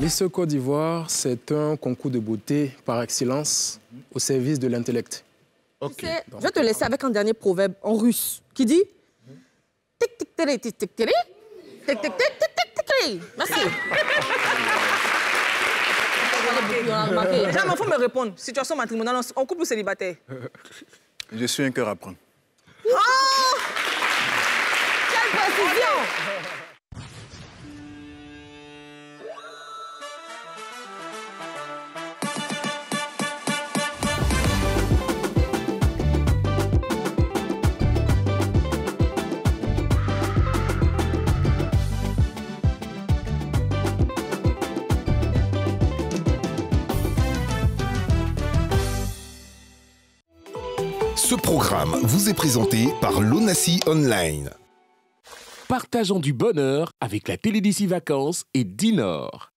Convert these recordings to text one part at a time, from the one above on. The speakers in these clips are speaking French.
Miss Côte d'Ivoire, c'est un concours de beauté par excellence au service de l'intellect. Okay. Tu sais, je vais te laisser avec un dernier proverbe en russe qui dit tic tic tic tic tic tic tic tic tic tic. Merci. Déjà, il faut me répondre. Situation matrimoniale, en couple ou célibataire? Je suis un cœur à prendre. Oh! Quelle précision! Ce programme vous est présenté par l'Onassi Online. Partageons du bonheur avec la télé d'ici vacances et Dinor.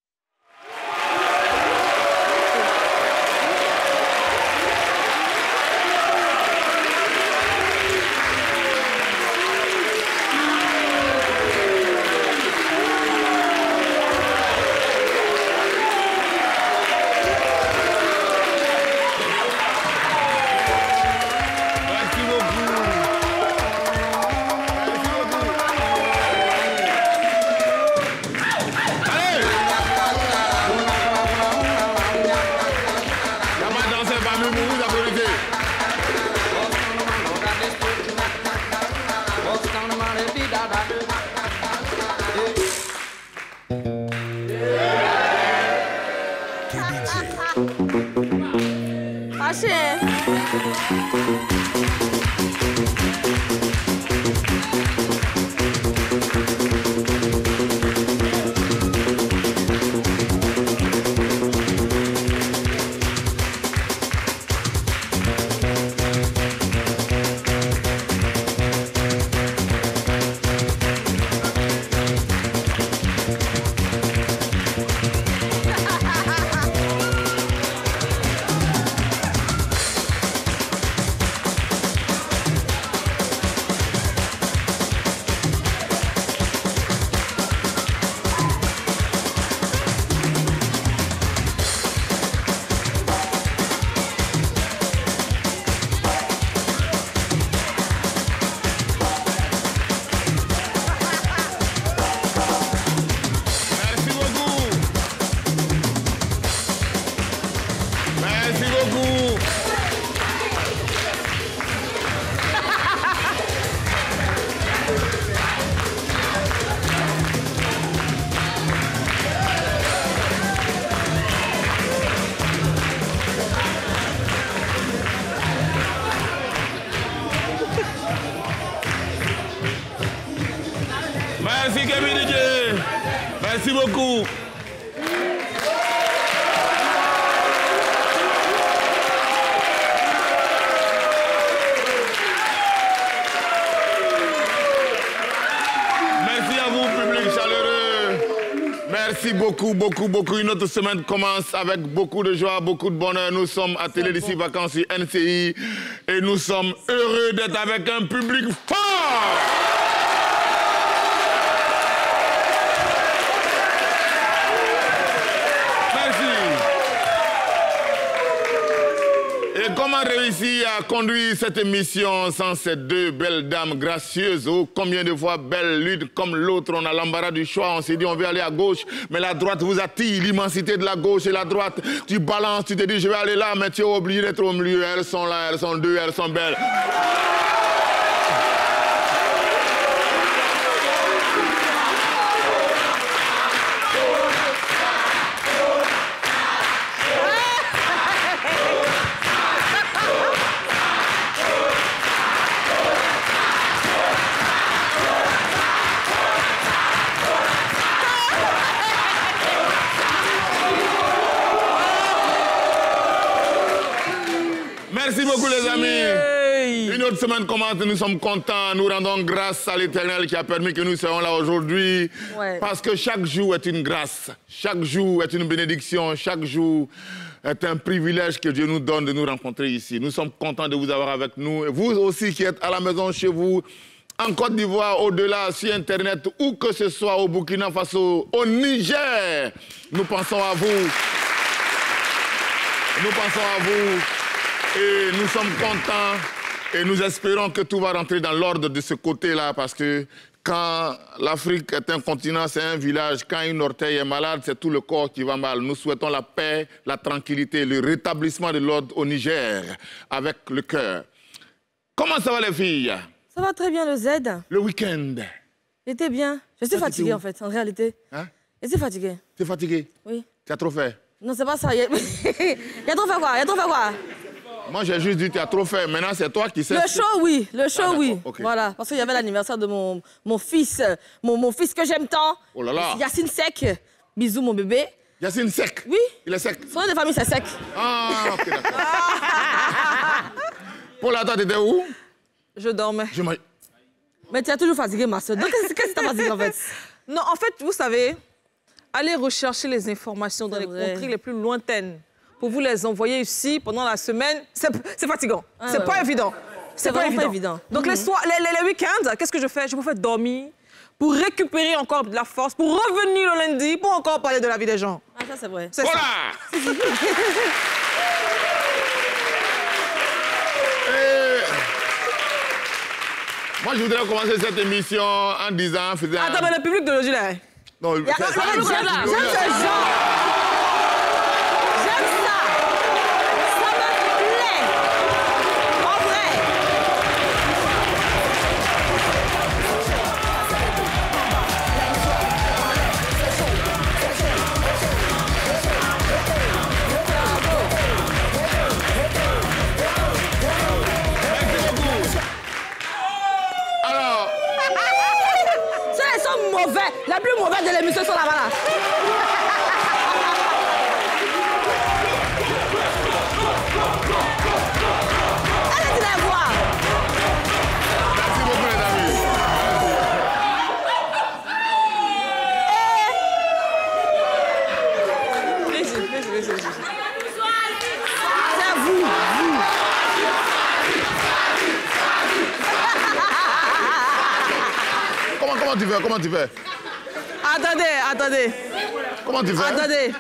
Merci Kevin DJ. Merci beaucoup. Merci à vous, public chaleureux. Merci beaucoup, beaucoup, beaucoup. Une autre semaine commence avec beaucoup de joie, beaucoup de bonheur. Nous sommes à Télé d'ici Vacances sur NCI et nous sommes heureux d'être avec un public fort. Comment réussir à conduire cette émission sans ces deux belles dames gracieuses? Oh, combien de fois belles l'une comme l'autre, on a l'embarras du choix, on s'est dit on veut aller à gauche, mais la droite vous attire, l'immensité de la gauche et la droite, tu balances, tu te dis je vais aller là, mais tu es obligé d'être au milieu, elles sont là, elles sont deux, elles sont belles. Merci beaucoup les amis. Une autre semaine commence, nous sommes contents, nous rendons grâce à l'Éternel qui a permis que nous soyons là aujourd'hui. Ouais. Parce que chaque jour est une grâce, chaque jour est une bénédiction, chaque jour est un privilège que Dieu nous donne de nous rencontrer ici. Nous sommes contents de vous avoir avec nous. Et vous aussi qui êtes à la maison chez vous, en Côte d'Ivoire, au-delà, sur Internet, où que ce soit, au Burkina Faso, au Niger, nous pensons à vous. Nous pensons à vous et nous sommes contents et nous espérons que tout va rentrer dans l'ordre de ce côté-là parce que quand l'Afrique est un continent, c'est un village. Quand une orteille est malade, c'est tout le corps qui va mal. Nous souhaitons la paix, la tranquillité, le rétablissement de l'ordre au Niger avec le cœur. Comment ça va les filles? Ça va très bien le Z. Le week-end? J'étais bien. Je suis fatiguée en fait, en réalité. Hein? Je suis fatiguée. Tu es fatiguée? Oui. Tu as trop fait? Non, c'est pas ça. Il y a trop fait quoi? Il y a trop fait quoi? Moi, j'ai juste dit tu as trop fait. Maintenant, c'est toi qui sais. Le show, oui. Le show, oui. Okay. Voilà. Parce qu'il y avait l'anniversaire de mon fils. Mon fils que j'aime tant. Oh là là. Yacine Sek. Bisous, mon bébé. Yacine Sek? Oui. Il est sec? Son nom de famille, c'est Sek. Ah, ok, d'accord. Paula, toi, t'étais où? Je dormais. Mais tu es toujours fatiguée, ma soeur. Donc, qu'est-ce que tu as fatiguée, en fait? Non, en fait, vous savez, allez rechercher les informations dans les contrées les plus lointaines pour vous les envoyer ici pendant la semaine, c'est fatigant. C'est pas évident. C'est vraiment pas évident. Donc, les week-ends, qu'est-ce que je fais? Je me fais dormir pour récupérer encore de la force, pour revenir le lundi, pour encore parler de la vie des gens. Ah, ça, c'est vrai. C'est voilà. ça. Moi, je voudrais commencer cette émission en disant... Attends, mais le public de l'aujourd'hui, là... Non, j'aime ces gens. J'aime ça. Ça me plaît. En vrai. Alors... Ceux-là sont mauvais. La plus mauvaise de l'émission sont là-bas. Là. Allez, tu les vois. Merci beaucoup, les amis. C'est vous. Comment tu fais? Attendez. Comment tu fais? Attendez.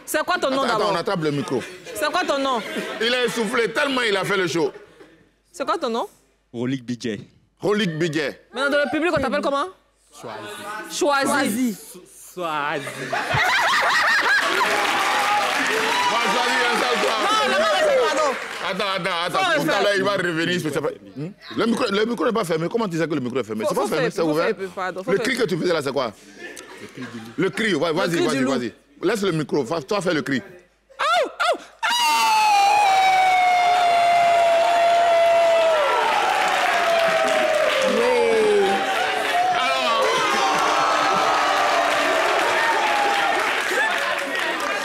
C'est quoi ton nom d'abord? On attrape le micro. C'est quoi ton nom? Il a essoufflé tellement il a fait le show. C'est quoi ton nom? Rolik Bidjet. Rolik Bidjet. Maintenant, dans le public, on t'appelle comment? Choisi. Attends. Tout à l'heure, il va revenir. Le micro n'est pas fermé. Comment tu sais que le micro est fermé? C'est pas fermé, c'est ouvert. Le cri que tu faisais là, c'est quoi? Le cri, vas-y. Laisse le micro, toi fais le cri.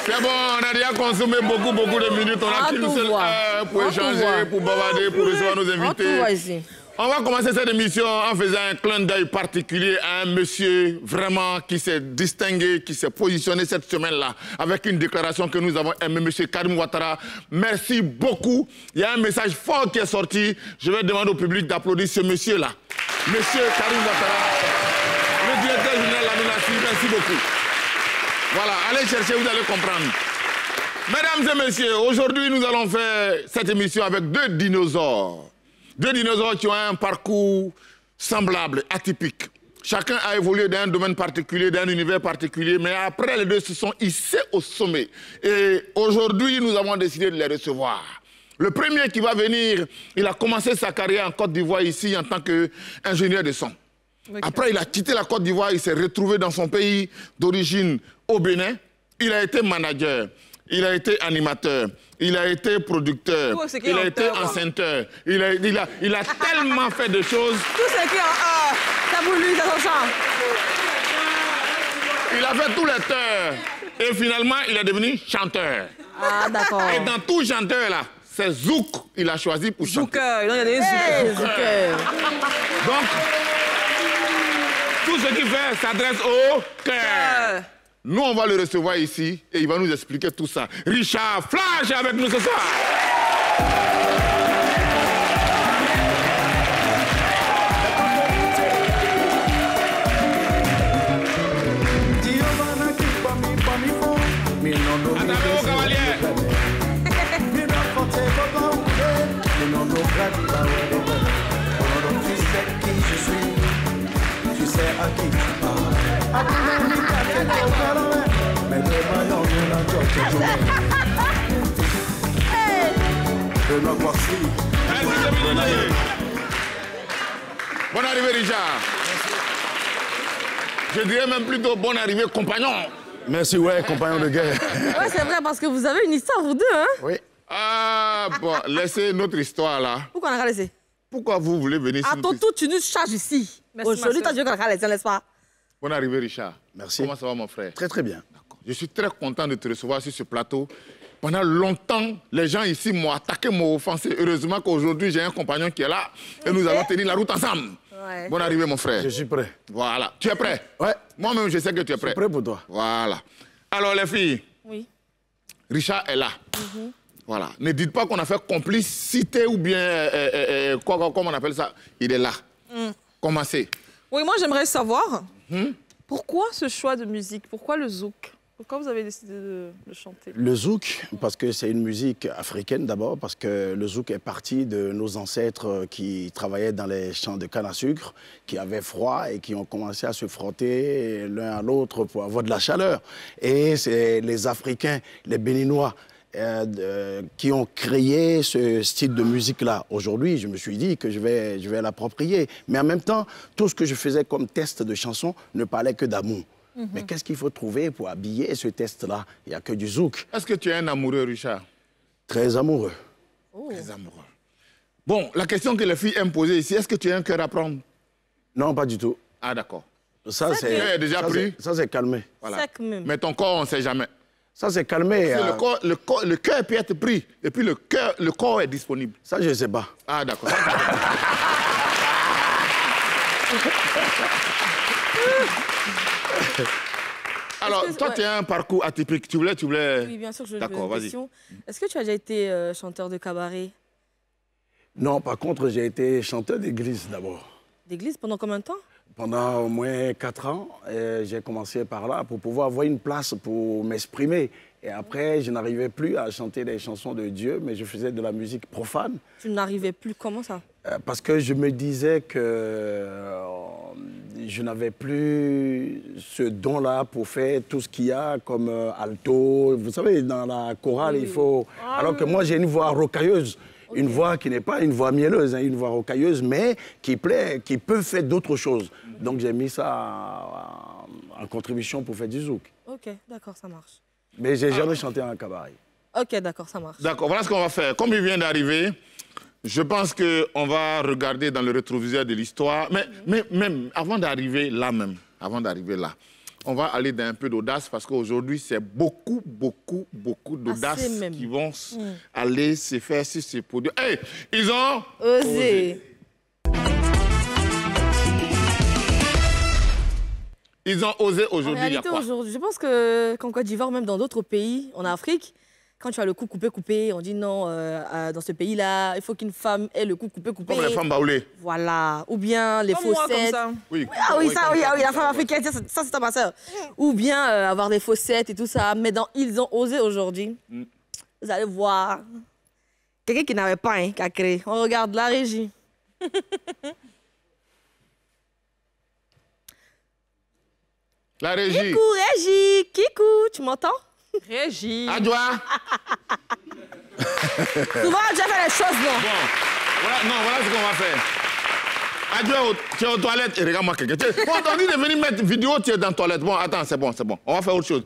C'est bon, on a déjà consommé beaucoup de minutes. On a qu'une seule heure pour échanger, pour bavarder, pour recevoir nos invités. On va commencer cette émission en faisant un clin d'œil particulier à un monsieur vraiment qui s'est distingué, qui s'est positionné cette semaine-là avec une déclaration que nous avons aimée, monsieur Karim Ouattara. Merci beaucoup. Il y a un message fort qui est sorti. Je vais demander au public d'applaudir ce monsieur-là. Monsieur Karim Ouattara, le directeur général de la Lonassi, merci beaucoup. Voilà, allez chercher, vous allez comprendre. Mesdames et messieurs, aujourd'hui, nous allons faire cette émission avec deux dinosaures. Deux dinosaures qui ont un parcours semblable, atypique. Chacun a évolué dans un domaine particulier, dans un univers particulier, mais après, les deux se sont hissés au sommet. Et aujourd'hui, nous avons décidé de les recevoir. Le premier qui va venir, il a commencé sa carrière en Côte d'Ivoire ici en tant qu'ingénieur de son. Okay. Après, il a quitté la Côte d'Ivoire, il s'est retrouvé dans son pays d'origine au Bénin. Il a été manager, il a été animateur, il a été producteur, il a été enceinteur. Il a tellement fait de choses. Tout ce qui est en ça vous lui, dans son champ. Il a fait tous les teurs. Et finalement, il est devenu chanteur. Ah, d'accord. Et dans tout chanteur, là, c'est Zouk, il a choisi pour chanter. Zouker, il y a des Zoukers. Donc, tout ce qu'il fait s'adresse au cœur. Nous, on va le recevoir ici et il va nous expliquer tout ça. Richard Flash est avec nous ce soir. au cavalier. Tu sais qui je suis, tu sais à qui tu parles. Bonne arrivée, Richard. Je dirais même plutôt bonne arrivée, compagnon. Merci, ouais, compagnon de guerre. Ouais, c'est vrai, parce que vous avez une histoire, vous deux, hein? Oui. Ah, bon, laissez notre histoire là. Pourquoi on a laissé? Pourquoi vous voulez venir à ton tour, tu nous charges ici. Aujourd'hui, tu veux qu'on a laissé, n'est-ce pas? Bonne arrivée, Richard. Merci. Comment ça va, mon frère? Très, très bien. Je suis très content de te recevoir sur ce plateau. Pendant longtemps, les gens ici m'ont attaqué, m'ont offensé. Heureusement qu'aujourd'hui, j'ai un compagnon qui est là et nous allons tenir la route ensemble. Ouais. Bonne arrivée, mon frère. Je suis prêt. Voilà. Tu es prêt? Ouais. Moi-même, je sais que tu es prêt. Je suis prêt pour toi. Voilà. Alors, les filles. Oui. Richard est là. Voilà. Ne dites pas qu'on a fait complicité ou bien, comment on appelle ça? Il est là. Commencez. Oui, moi, j'aimerais savoir, pourquoi ce choix de musique? Pourquoi le zouk? Pourquoi vous avez décidé de chanter? Le zouk, parce que c'est une musique africaine d'abord, parce que le zouk est parti de nos ancêtres qui travaillaient dans les champs de canne à sucre, qui avaient froid et qui ont commencé à se frotter l'un à l'autre pour avoir de la chaleur. Et c'est les Africains, les Béninois, qui ont créé ce style de musique-là. Aujourd'hui, je me suis dit que je vais l'approprier. Mais en même temps, tout ce que je faisais comme test de chanson ne parlait que d'amour. Mais qu'est-ce qu'il faut trouver pour habiller ce test-là? Il n'y a que du zouk. Est-ce que tu es un amoureux, Richard? Très amoureux. Oh. Très amoureux. Bon, la question que les filles aiment poser ici, est-ce que tu as un cœur à prendre? Non, pas du tout. Ah, d'accord. Ça, c'est déjà pris? Ça, c'est calmé. Voilà. Mais ton corps, on ne sait jamais. Ça, c'est calmé. Le cœur peut être pris, et puis le corps est disponible. Ça, je ne sais pas. Ah, d'accord. Alors, toi, tu as un parcours atypique. Tu voulais... Oui, bien sûr, je D'accord, vas-y. Est-ce que tu as déjà été chanteur de cabaret? Non, par contre, j'ai été chanteur d'église d'abord. D'église pendant combien de temps? Pendant au moins 4 ans. J'ai commencé par là pour pouvoir avoir une place pour m'exprimer. Et après, je n'arrivais plus à chanter des chansons de Dieu, mais je faisais de la musique profane. Tu n'arrivais plus, comment ça? Parce que je me disais que je n'avais plus ce don-là pour faire tout ce qu'il y a comme alto. Vous savez, dans la chorale, il faut... Alors que moi, j'ai une voix rocailleuse. Une voix qui n'est pas une voix mielleuse, hein, une voix rocailleuse, mais qui plaît, qui peut faire d'autres choses. Donc j'ai mis ça en contribution pour faire du zouk. Ok, d'accord, ça marche. Mais j'ai jamais chanté en cabaret. Ok, d'accord, ça marche. D'accord, voilà ce qu'on va faire. Comme il vient d'arriver, je pense qu'on va regarder dans le rétroviseur de l'histoire. Mais même avant d'arriver là, on va aller d'un peu d'audace parce qu'aujourd'hui, c'est beaucoup d'audace qui vont aller se faire sur ce podium. Hey, ils ont osé. Ils ont osé aujourd'hui. En réalité, aujourd'hui, je pense qu'en Côte d'Ivoire, même dans d'autres pays, en Afrique, quand tu as le cou coupé, on dit non, dans ce pays-là, il faut qu'une femme ait le cou coupé. Comme les femmes baoulées. Voilà. Ou bien les faussettes. Moi, comme ça. Oui. Oui, la femme africaine, ça c'est ma soeur. Ou bien avoir des faussettes et tout ça. Mais ils ont osé aujourd'hui. Vous allez voir. Quelqu'un qui n'avait pas, qui a créé. On regarde la régie. La régie. Kikou, tu m'entends? Régie. Adjoa. Souvent, Adjoa fait les choses, non? Bon, voilà ce qu'on va faire. Adjoa, tu es aux toilettes et regarde-moi quelqu'un. Bon, on dit de venir mettre vidéo, tu es dans la toilette. Bon, attends, c'est bon. On va faire autre chose.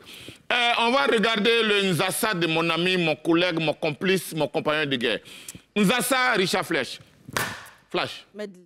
On va regarder le Nzassa de mon ami, mon collègue, mon complice, mon compagnon de guerre. Nzassa, Richard Flèche. Flash. Medley.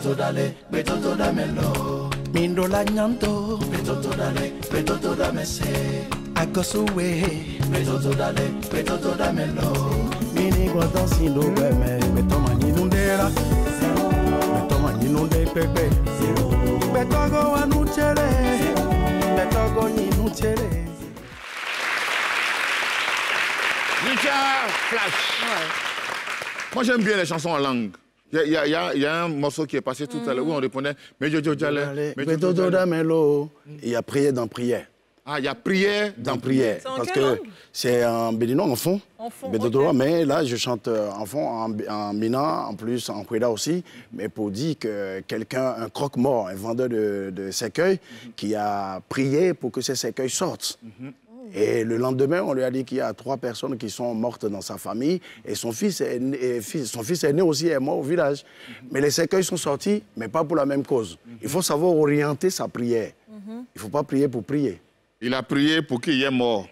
betoto dale, betoto damelo. Mindola nyanto, betoto dale, betoto damese. Akosuwe, betoto dale, betoto damelo. Mini guatan sindo beme, betoma ninundera. Betoma ninunde pepe. Betogo anuchere, betogo ninuchere. Richard Flash. Ouais. Moi, j'aime bien les chansons en langue. Il y a un morceau qui est passé tout à l'heure où on répondait mais Jojo Djale. Il y a prière dans prière. Ah, il y a prière dans prière. Parce que c'est en béninois, en fond. Okay. Mais là, je chante en fond, en mina, en plus en kweda aussi. Mais pour dire que quelqu'un, un croque-mort, un vendeur de cercueils, qui a prié pour que ces cercueils sortent. Et le lendemain, on lui a dit qu'il y a 3 personnes qui sont mortes dans sa famille et son fils aîné aussi est mort au village. Mais les cercueils sont sortis, mais pas pour la même cause. Il faut savoir orienter sa prière. Il ne faut pas prier pour prier. Il a prié pour qu'il y ait mort.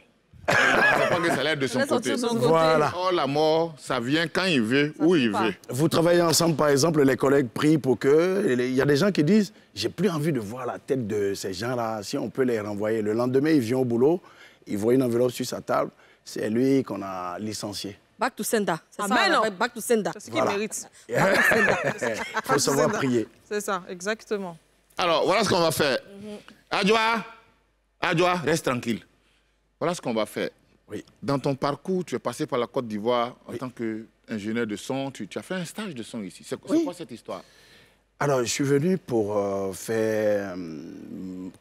Il ne pensait pas que ça allait être de son côté. Voilà. Oh, la mort, ça vient quand il veut, où il veut. Vous travaillez ensemble, par exemple, les collègues prient pour que... Il y a des gens qui disent, j'ai plus envie de voir la tête de ces gens-là, si on peut les renvoyer. Le lendemain, il vient au boulot. Il voit une enveloppe sur sa table, c'est lui qu'on a licencié. Back to sender. Ah ben non. Back to sender. C'est ce qu'il mérite. Il faut savoir prier. C'est ça, exactement. Alors, voilà ce qu'on va faire. Adjoa, reste tranquille. Voilà ce qu'on va faire. Oui. Dans ton parcours, tu es passé par la Côte d'Ivoire en tant qu'ingénieur de son. Tu as fait un stage de son ici. C'est quoi cette histoire? Alors, je suis venu pour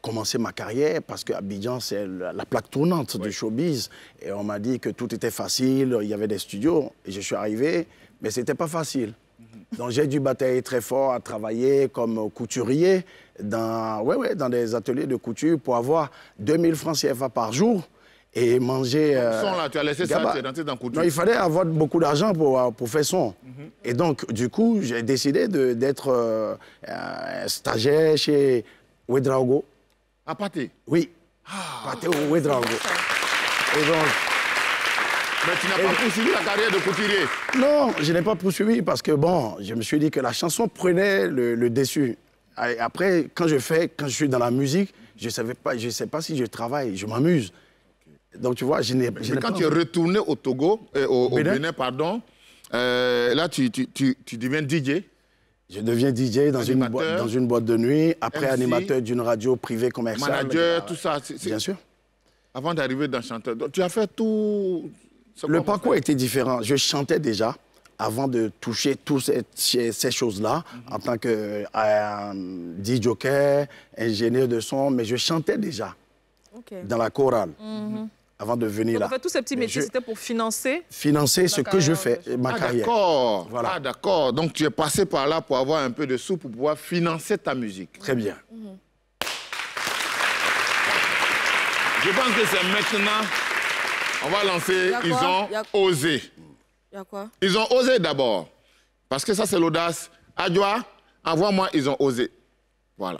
commencer ma carrière parce qu'Abidjan, c'est la plaque tournante du showbiz. Et on m'a dit que tout était facile, il y avait des studios. Et je suis arrivé, mais ce n'était pas facile. Donc, j'ai dû batailler très fort à travailler comme couturier dans des ateliers de couture pour avoir 2000 francs CFA par jour. Et manger... Là, tu as laissé ça, tu es rentré dans le couture. Non, il fallait avoir beaucoup d'argent pour faire son. Et donc, du coup, j'ai décidé d'être stagiaire chez Ouedraogo. À Pathé? Oui. Pathé ou Ouedraogo. Et donc... Mais tu n'as pas poursuivi la carrière de couturier? Non, je n'ai pas poursuivi parce que, bon, je me suis dit que la chanson prenait le dessus. Et après, quand je suis dans la musique, je ne sais pas si je travaille, je m'amuse. Donc, tu vois, quand tu es retourné au Togo, au Bénin, pardon, là, tu deviens DJ? Je deviens DJ dans une boîte de nuit, après MC, animateur d'une radio privée commerciale. Manager, tout ça. Bien sûr. Avant d'arriver dans chanteur. Donc, tu as fait tout... Le parcours était différent. Je chantais déjà avant de toucher toutes ces choses-là, en tant que DJ, ingénieur de son, mais je chantais déjà dans la chorale. Avant de venir là. En fait, tous ces petits métiers, c'était pour financer... Financer ce que je fais, ma carrière. D'accord. Voilà. Ah, d'accord. Donc, tu es passé par là pour avoir un peu de sous pour pouvoir financer ta musique. Très bien. Je pense que c'est maintenant... On va lancer... Ils ont osé. Il y a quoi? Ils ont osé d'abord. Parce que ça, c'est l'audace. Adjoa, envoie-moi, ils ont osé. Voilà.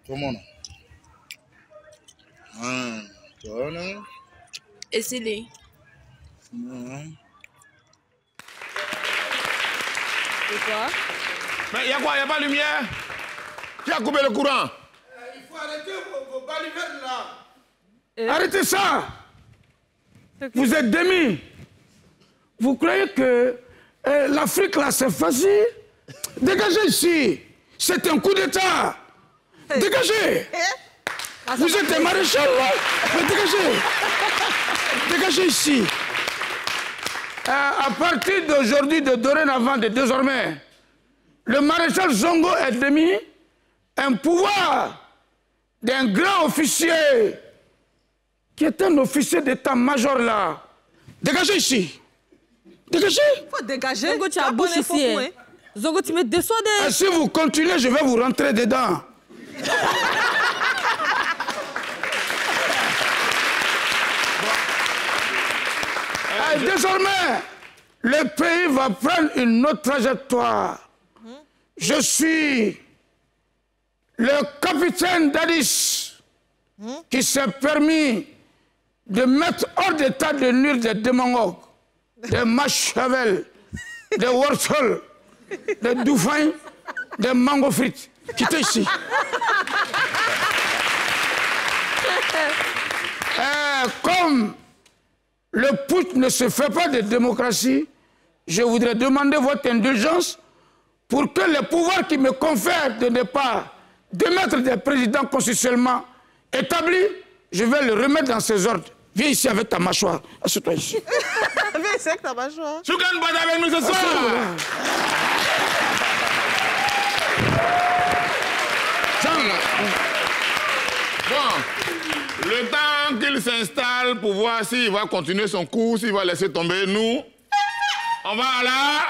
Comment non? Et c'est les. C'est quoi? Mais il y a quoi? Il n'y a pas de lumière? Qui a coupé le courant? Il faut arrêter vos balivernes là. Arrêtez ça! Vous êtes demi. Vous croyez que l'Afrique là c'est facile? Dégagez ici! C'est un coup d'État! Dégagez! Vous êtes un maréchal là? Mais dégagez! Dégagez ici! À partir d'aujourd'hui, de dorénavant, de désormais, le maréchal Zongo est demi un pouvoir d'un grand officier qui est un officier d'état-major là. Dégagez ici. Dégagez. Faut dégager. Zongo, tu as bouche ici. Hein. Zongo, tu me déçois de... Si vous continuez, je vais vous rentrer dedans. Désormais, le pays va prendre une autre trajectoire. Je suis le capitaine d'Addis qui s'est permis de mettre hors d'état de nuire des démagogues, des Machiavel, des Wortel, des Douffins, des mango frites. Quittez ici. Comme le putsch ne se fait pas de démocratie, je voudrais demander votre indulgence pour que le pouvoir qui me confère de ne pas démettre des présidents constitutionnellement établis, je vais le remettre dans ses ordres. Viens ici avec ta mâchoire. Assieds-toi ici. Viens ici avec ta mâchoire. Choukan Bada avec nous ce soir. Bon, le temps qu'il s'installe pour voir s'il va continuer son cours, s'il va laisser tomber, nous, on va là.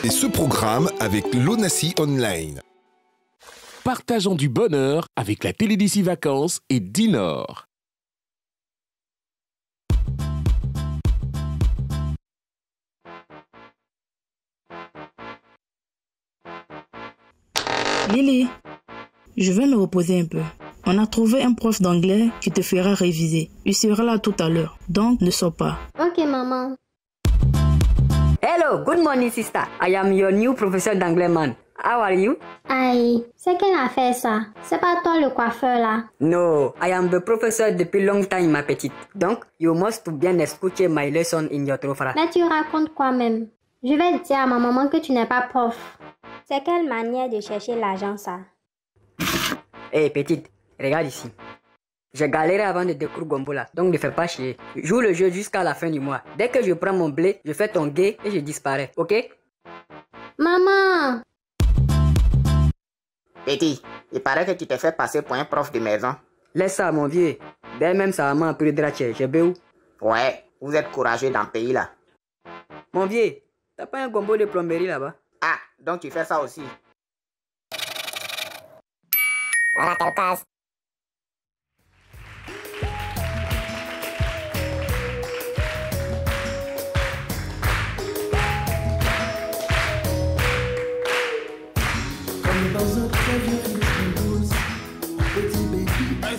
Et ce programme avec l'ONACI Online. Partageons du bonheur avec la télé d'ici vacances et Dinor. Lily, je vais me reposer un peu. On a trouvé un prof d'anglais qui te fera réviser. Il sera là tout à l'heure, donc ne sors pas. Ok, maman. Hello, good morning, sister. I am your new professor d'anglais, man. How are you? Aïe, c'est quelle affaire ça? C'est pas toi le coiffeur là? No, I am the professor depuis long time, ma petite. Donc, you must bien écouter my lesson in your trofra. Mais tu racontes quoi même? Je vais dire à ma maman que tu n'es pas prof. C'est quelle manière de chercher l'argent ça? Hey, petite, regarde ici. J'ai galéré avant de découvrir Gombola, donc ne fais pas chier. Joue le jeu jusqu'à la fin du mois. Dès que je prends mon blé, je fais ton gay et je disparais, ok? Maman! Petit, il paraît que tu t'es fait passer pour un prof de maison. Laisse ça, mon vieux. Dès même ça m'a pris de drache, j'ai béou. Ouais, vous êtes courageux dans le pays là. Mon vieux, t'as pas un gombo de plomberie là-bas? Ah, donc tu fais ça aussi. Voilà ton casse.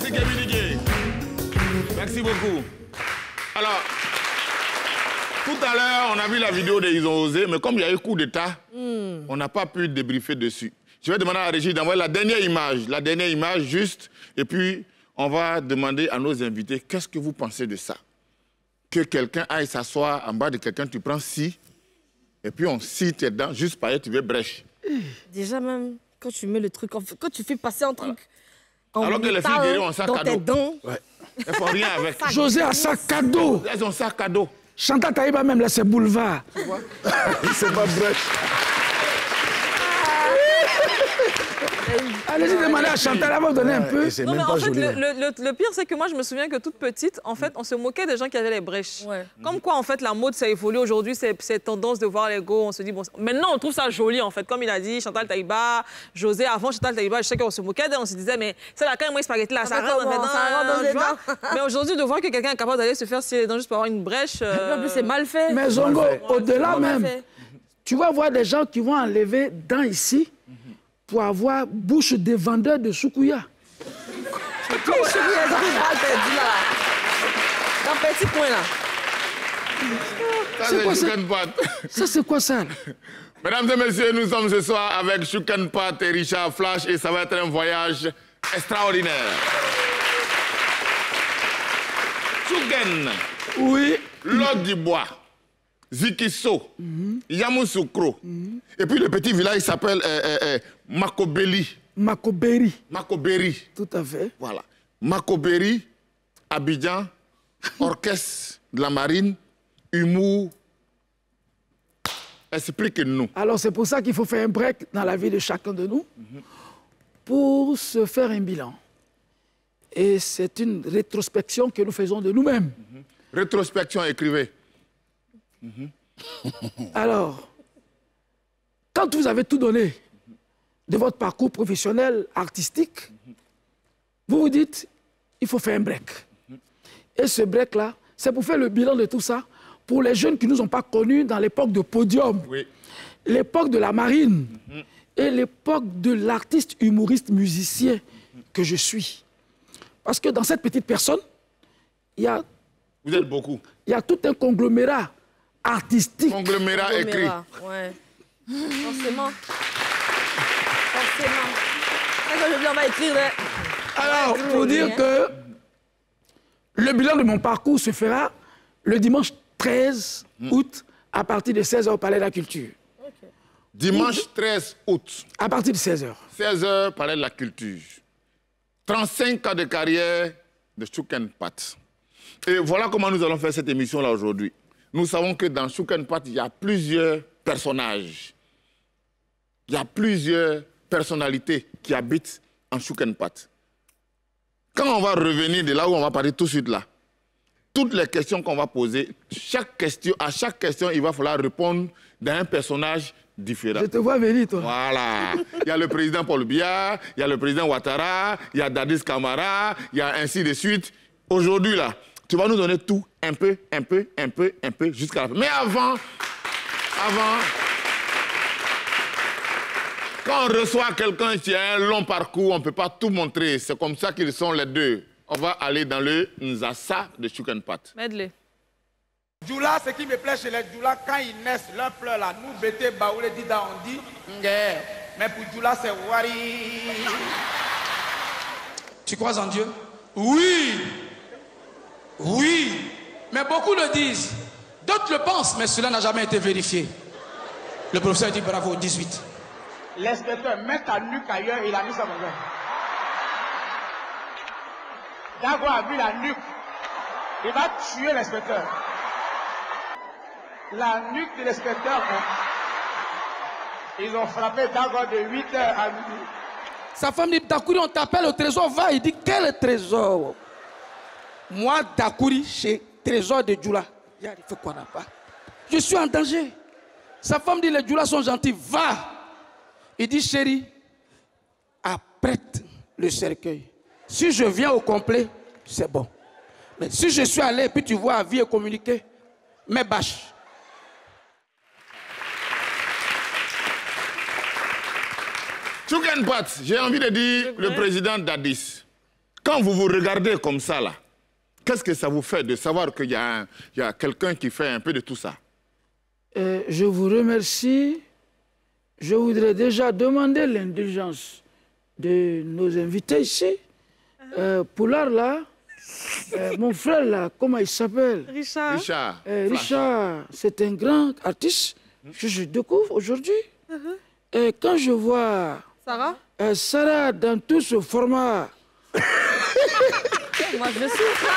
Merci Kevin. Merci beaucoup. Alors, tout à l'heure, on a vu la vidéo de Ils ont osé, mais comme il y a eu coup d'État, on n'a pas pu débriefer dessus. Je vais demander à la régie d'envoyer la dernière image juste, et puis on va demander à nos invités, qu'est-ce que vous pensez de ça? Que quelqu'un aille s'asseoir en bas de quelqu'un, tu prends scie, et puis on scie tes dents, juste par tu veux brèche. Déjà même, quand tu mets le truc, quand tu fais passer un truc... Voilà. Alors que les filles guéries ont un sac à dos. Ouais. Elles font rien avec. José a sac à dos. Elles ont un sac à dos. Chantal Taïba même là, c'est boulevard. Tu vois? C'est pas brèche. Allez-y demander à Chantal, elle va vous donner un peu. Non, mais en fait, le pire, c'est que moi, je me souviens que toute petite, en fait, on se moquait des gens qui avaient les brèches. Ouais. Comme quoi, en fait, la mode, ça évolue aujourd'hui, c'est tendance de voir les go, on se dit, bon, maintenant, on trouve ça joli, en fait. Comme il a dit, Chantal Taïba, José, avant Chantal Taïba, je sais qu'on se moquait d'elle, on se disait, mais c'est la quand même, spaghetti là, ça rentre dans les dents. Mais aujourd'hui, de voir que quelqu'un est capable d'aller se faire scier les dents juste pour avoir une brèche. En plus, c'est mal fait. Mais Zongo, au-delà même, tu vas voir des gens qui vont enlever dents ici pour avoir bouche des vendeurs de soukouya. Dans petit point là. C'est quoi ça? Ça, c'est quoi ça? Mesdames et messieurs, nous sommes ce soir avec Chouken Pat et Richard Flash et ça va être un voyage extraordinaire. Chouken. Oui. L'Aude du Bois. Zikiso, Yamoussoukro. Et puis le petit village s'appelle Makobeli. Makoberi. Makoberi. Tout à fait. Voilà. Makoberi, Abidjan, orchestre de la marine, humour. Explique-nous. Alors c'est pour ça qu'il faut faire un break dans la vie de chacun de nous pour se faire un bilan. Et c'est une rétrospection que nous faisons de nous-mêmes. Rétrospection, écrivez. Alors, quand vous avez tout donné de votre parcours professionnel, artistique, vous vous dites, il faut faire un break. Et ce break-là, c'est pour faire le bilan de tout ça, pour les jeunes qui ne nous ont pas connus dans l'époque de Podium, l'époque de la marine et l'époque de l'artiste, humoriste, musicien que je suis. Parce que dans cette petite personne, il y a... Vous êtes beaucoup. Il y a tout un conglomérat artistique. Conglomérat écrit. Ouais. Forcément. Forcément. On va écrire. Alors, pour dire que le bilan de mon parcours se fera le dimanche 13 août à partir de 16h au Palais de la Culture. Dimanche 13 août. À partir de 16h. 16h, Palais de la Culture. 35 ans de carrière de Chouk n Pat. Et voilà comment nous allons faire cette émission-là aujourd'hui. Nous savons que dans Chouk n Pat, il y a plusieurs personnages. Il y a plusieurs personnalités qui habitent en Chouk n Pat. Quand on va revenir de là où on va parler tout de suite là, toutes les questions qu'on va poser, à chaque question, il va falloir répondre d'un personnage différent. Je te vois venir, toi. Voilà. Il y a le président Paul Biya, il y a le président Ouattara, il y a Dadis Camara, il y a ainsi de suite. Aujourd'hui, là, tu vas nous donner tout, un peu, jusqu'à la fin. Mais avant, quand on reçoit quelqu'un qui a un long parcours, on ne peut pas tout montrer. C'est comme ça qu'ils sont les deux. On va aller dans le Nzassa de Chouk n Pat. Medley. Djoula, ce qui me plaît chez les Djoula, quand ils naissent, leur pleur là, nous, Bété, Baoulé, Dida, on dit Ngé. Mais pour Djoula, c'est Wari. Tu crois en Dieu? Oui. Oui. Mais beaucoup le disent. D'autres le pensent, mais cela n'a jamais été vérifié. Le professeur dit bravo, 18. L'inspecteur met ta nuque ailleurs, il a mis ça dans le Dago a vu la nuque. Il va tuer l'inspecteur. La nuque de l'inspecteur, ils ont frappé Dago de 8h à midi. Sa femme dit, Dakouri, on t'appelle au trésor, va. Il dit, quel trésor? Moi, Dakouri, chez trésor de Djoula. Il fait quoi n'a pas? Je suis en danger. Sa femme dit, les Djoulas sont gentils, va. Il dit, chérie, apprête le cercueil. Si je viens au complet, c'est bon. Mais si je suis allé et puis tu vois à vie et communiquer, mais bâche. Chouk n Pat, j'ai envie de dire le président Dadis. Quand vous vous regardez comme ça, là, qu'est-ce que ça vous fait de savoir qu'il y a quelqu'un qui fait un peu de tout ça? Je vous remercie. Je voudrais déjà demander l'indulgence de nos invités ici. Poulard, là, mon frère, là, comment il s'appelle? Richard. Richard, c'est un grand artiste que je découvre aujourd'hui. Et quand je vois Sarah dans tout ce format... Moi, je souffre.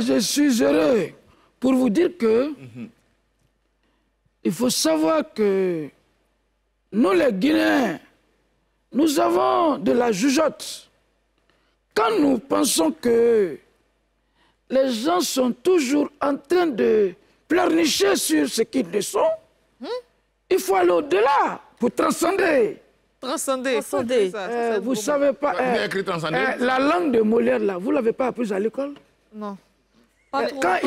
Je suis heureux pour vous dire que il faut savoir que nous, les Guinéens, nous avons de la jugeote. Quand nous pensons que les gens sont toujours en train de pleurnicher sur ce qu'ils ne sont, il faut aller au-delà pour transcender. Transcender. Vous savez pas, la langue de Molière, là, vous ne l'avez pas apprise à l'école? Non. Quand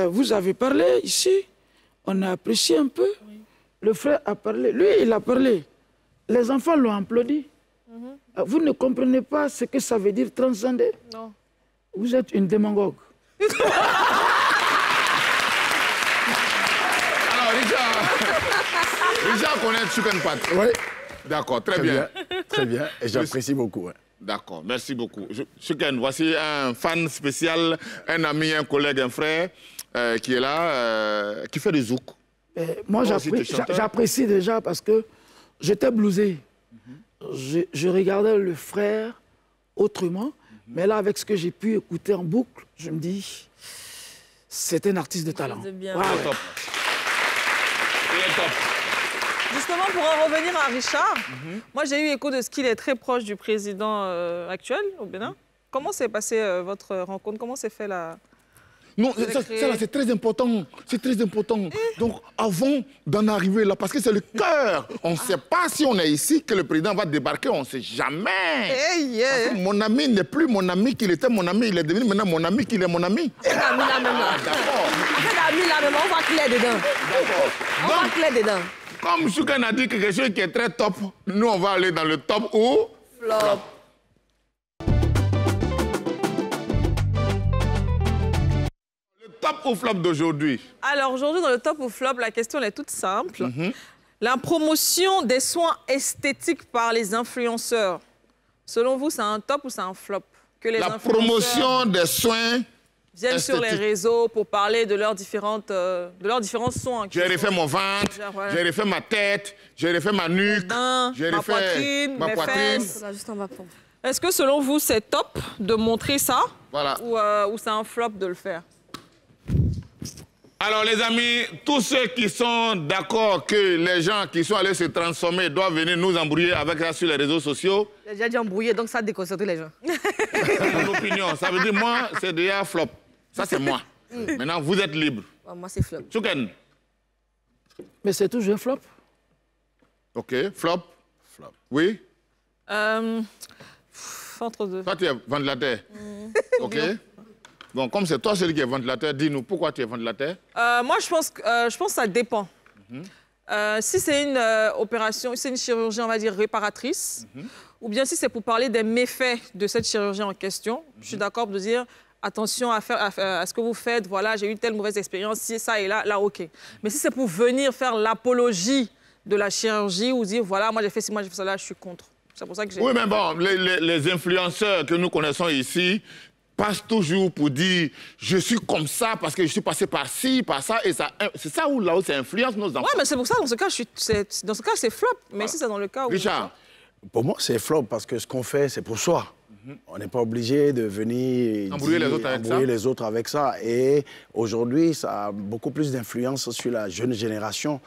vous avez parlé ici, on a apprécié un peu. Oui. Le frère a parlé. Lui, il a parlé. Les enfants l'ont applaudi. Vous ne comprenez pas ce que ça veut dire transcender? Non. Vous êtes une démagogue. Alors, Richard connaît Chouk n Pat. Oui. D'accord, très bien. Très bien, et j'apprécie beaucoup. Ouais. D'accord, merci beaucoup. Chouk n, voici un fan spécial, un ami, un collègue, un frère qui est là, qui fait des zouk. Moi, j'apprécie déjà parce que j'étais blousé. Je regardais le frère autrement, mais là, avec ce que j'ai pu écouter en boucle, je me dis, c'est un artiste de talent. C'est bien. Wow. Il est top. Il est top. Justement, pour en revenir à Richard, moi j'ai eu écho de ce qu'il est très proche du président actuel au Bénin. Comment s'est passée votre rencontre? Comment s'est fait la... Non, ça c'est très important. C'est très important. Donc, avant d'en arriver là, parce que c'est le cœur. On ne sait pas si on est ici, que le président va débarquer, on ne sait jamais. Parce que mon ami n'est plus mon ami qu'il était mon ami. Il est devenu maintenant mon ami qu'il est mon ami. D'accord. On va clair dedans. D'accord. On va clair dedans. Comme Choukan a dit quelque chose qui est très top, nous on va aller dans le top ou flop. Top ou flop d'aujourd'hui? Alors aujourd'hui, dans le top ou flop, la question elle est toute simple. La promotion des soins esthétiques par les influenceurs. Selon vous, c'est un top ou c'est un flop? Que les La promotion des soins viennent sur les réseaux pour parler de leurs différents soins. J'ai refait mon ventre, j'ai refait ma tête, j'ai refait ma nuque, j'ai refait ma poitrine. Est-ce que selon vous, c'est top de montrer ça? Voilà. Ou c'est un flop de le faire? Alors les amis, tous ceux qui sont d'accord que les gens qui sont allés se transformer doivent venir nous embrouiller avec ça sur les réseaux sociaux. J'ai déjà dit embrouiller, donc ça déconcerte les gens. C'est mon opinion. Ça veut dire, moi, c'est déjà flop. Ça, c'est moi. Maintenant, vous êtes libre. Moi, c'est flop. Chouken. Mais c'est toujours un flop. OK. Flop. Flop. Oui. Entre deux. Toi, tu es ventilateur. OK. Bon, comme c'est toi celui qui est ventilateur, dis-nous pourquoi tu es ventilateur. Moi, je pense que ça dépend. Si c'est une opération, c'est une chirurgie, on va dire, réparatrice, ou bien si c'est pour parler des méfaits de cette chirurgie en question, je suis d'accord de dire attention à ce que vous faites, voilà, j'ai eu telle mauvaise expérience, si ça et là, OK. Mais si c'est pour venir faire l'apologie de la chirurgie ou dire, voilà, moi j'ai fait ci, moi j'ai fait ça, là, je suis contre. C'est pour ça que j'ai... Oui, mais bon, les influenceurs que nous connaissons ici passe toujours pour dire je suis comme ça parce que je suis passé par ci, par ça, et ça. C'est ça où là où ça influence nos enfants. Oui, mais c'est pour ça, dans ce cas, c'est flop. Mais si c'est dans le cas où... Richard. Pour moi, c'est flop parce que ce qu'on fait, c'est pour soi. On n'est pas obligé de venir embrouiller les autres avec ça. Et aujourd'hui, ça a beaucoup plus d'influence sur la jeune génération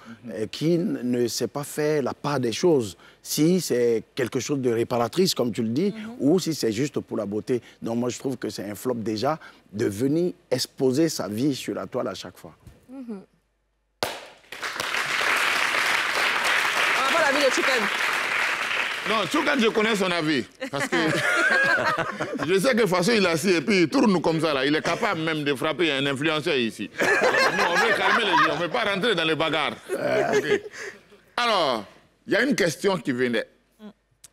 qui ne sait pas faire la part des choses. Si c'est quelque chose de réparatrice, comme tu le dis, ou si c'est juste pour la beauté. Donc moi, je trouve que c'est un flop déjà de venir exposer sa vie sur la toile à chaque fois. On n'a pas l'avis de Chouken. Non, Chouken, je connais son avis. Parce que je sais que de toute façon, il est assis et puis il tourne comme ça. Là. Il est capable même de frapper un influenceur ici. Nous, on veut calmer les gens, on ne veut pas rentrer dans les bagarres. Okay. Alors, il y a une question qui venait.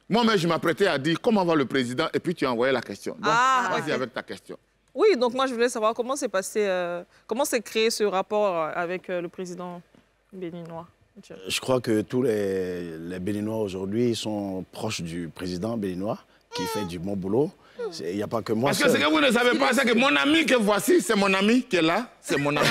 Moi-même, je m'apprêtais à dire comment va le président et puis tu as envoyé la question. Donc, vas-y avec ta question. Oui, donc moi, je voulais savoir comment s'est passé, comment s'est créé ce rapport avec le président béninois. Je crois que tous les Béninois aujourd'hui sont proches du président béninois qui fait du bon boulot. Il n'y a pas que moi. Parce que ce que vous ne savez pas, c'est que mon ami que voici, c'est mon ami qui est là, c'est mon ami.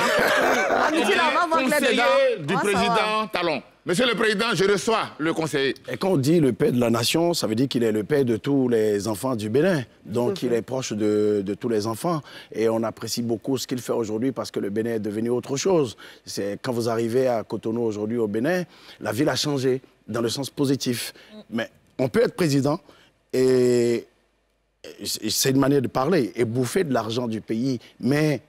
Conseiller du président Talon. Monsieur le Président, je reçois le conseiller. Et quand on dit le père de la nation, ça veut dire qu'il est le père de tous les enfants du Bénin. Donc il est proche de tous les enfants. Et on apprécie beaucoup ce qu'il fait aujourd'hui parce que le Bénin est devenu autre chose. Quand vous arrivez à Cotonou aujourd'hui au Bénin, la ville a changé dans le sens positif. Mais on peut être président et c'est une manière de parler et bouffer de l'argent du pays. Mais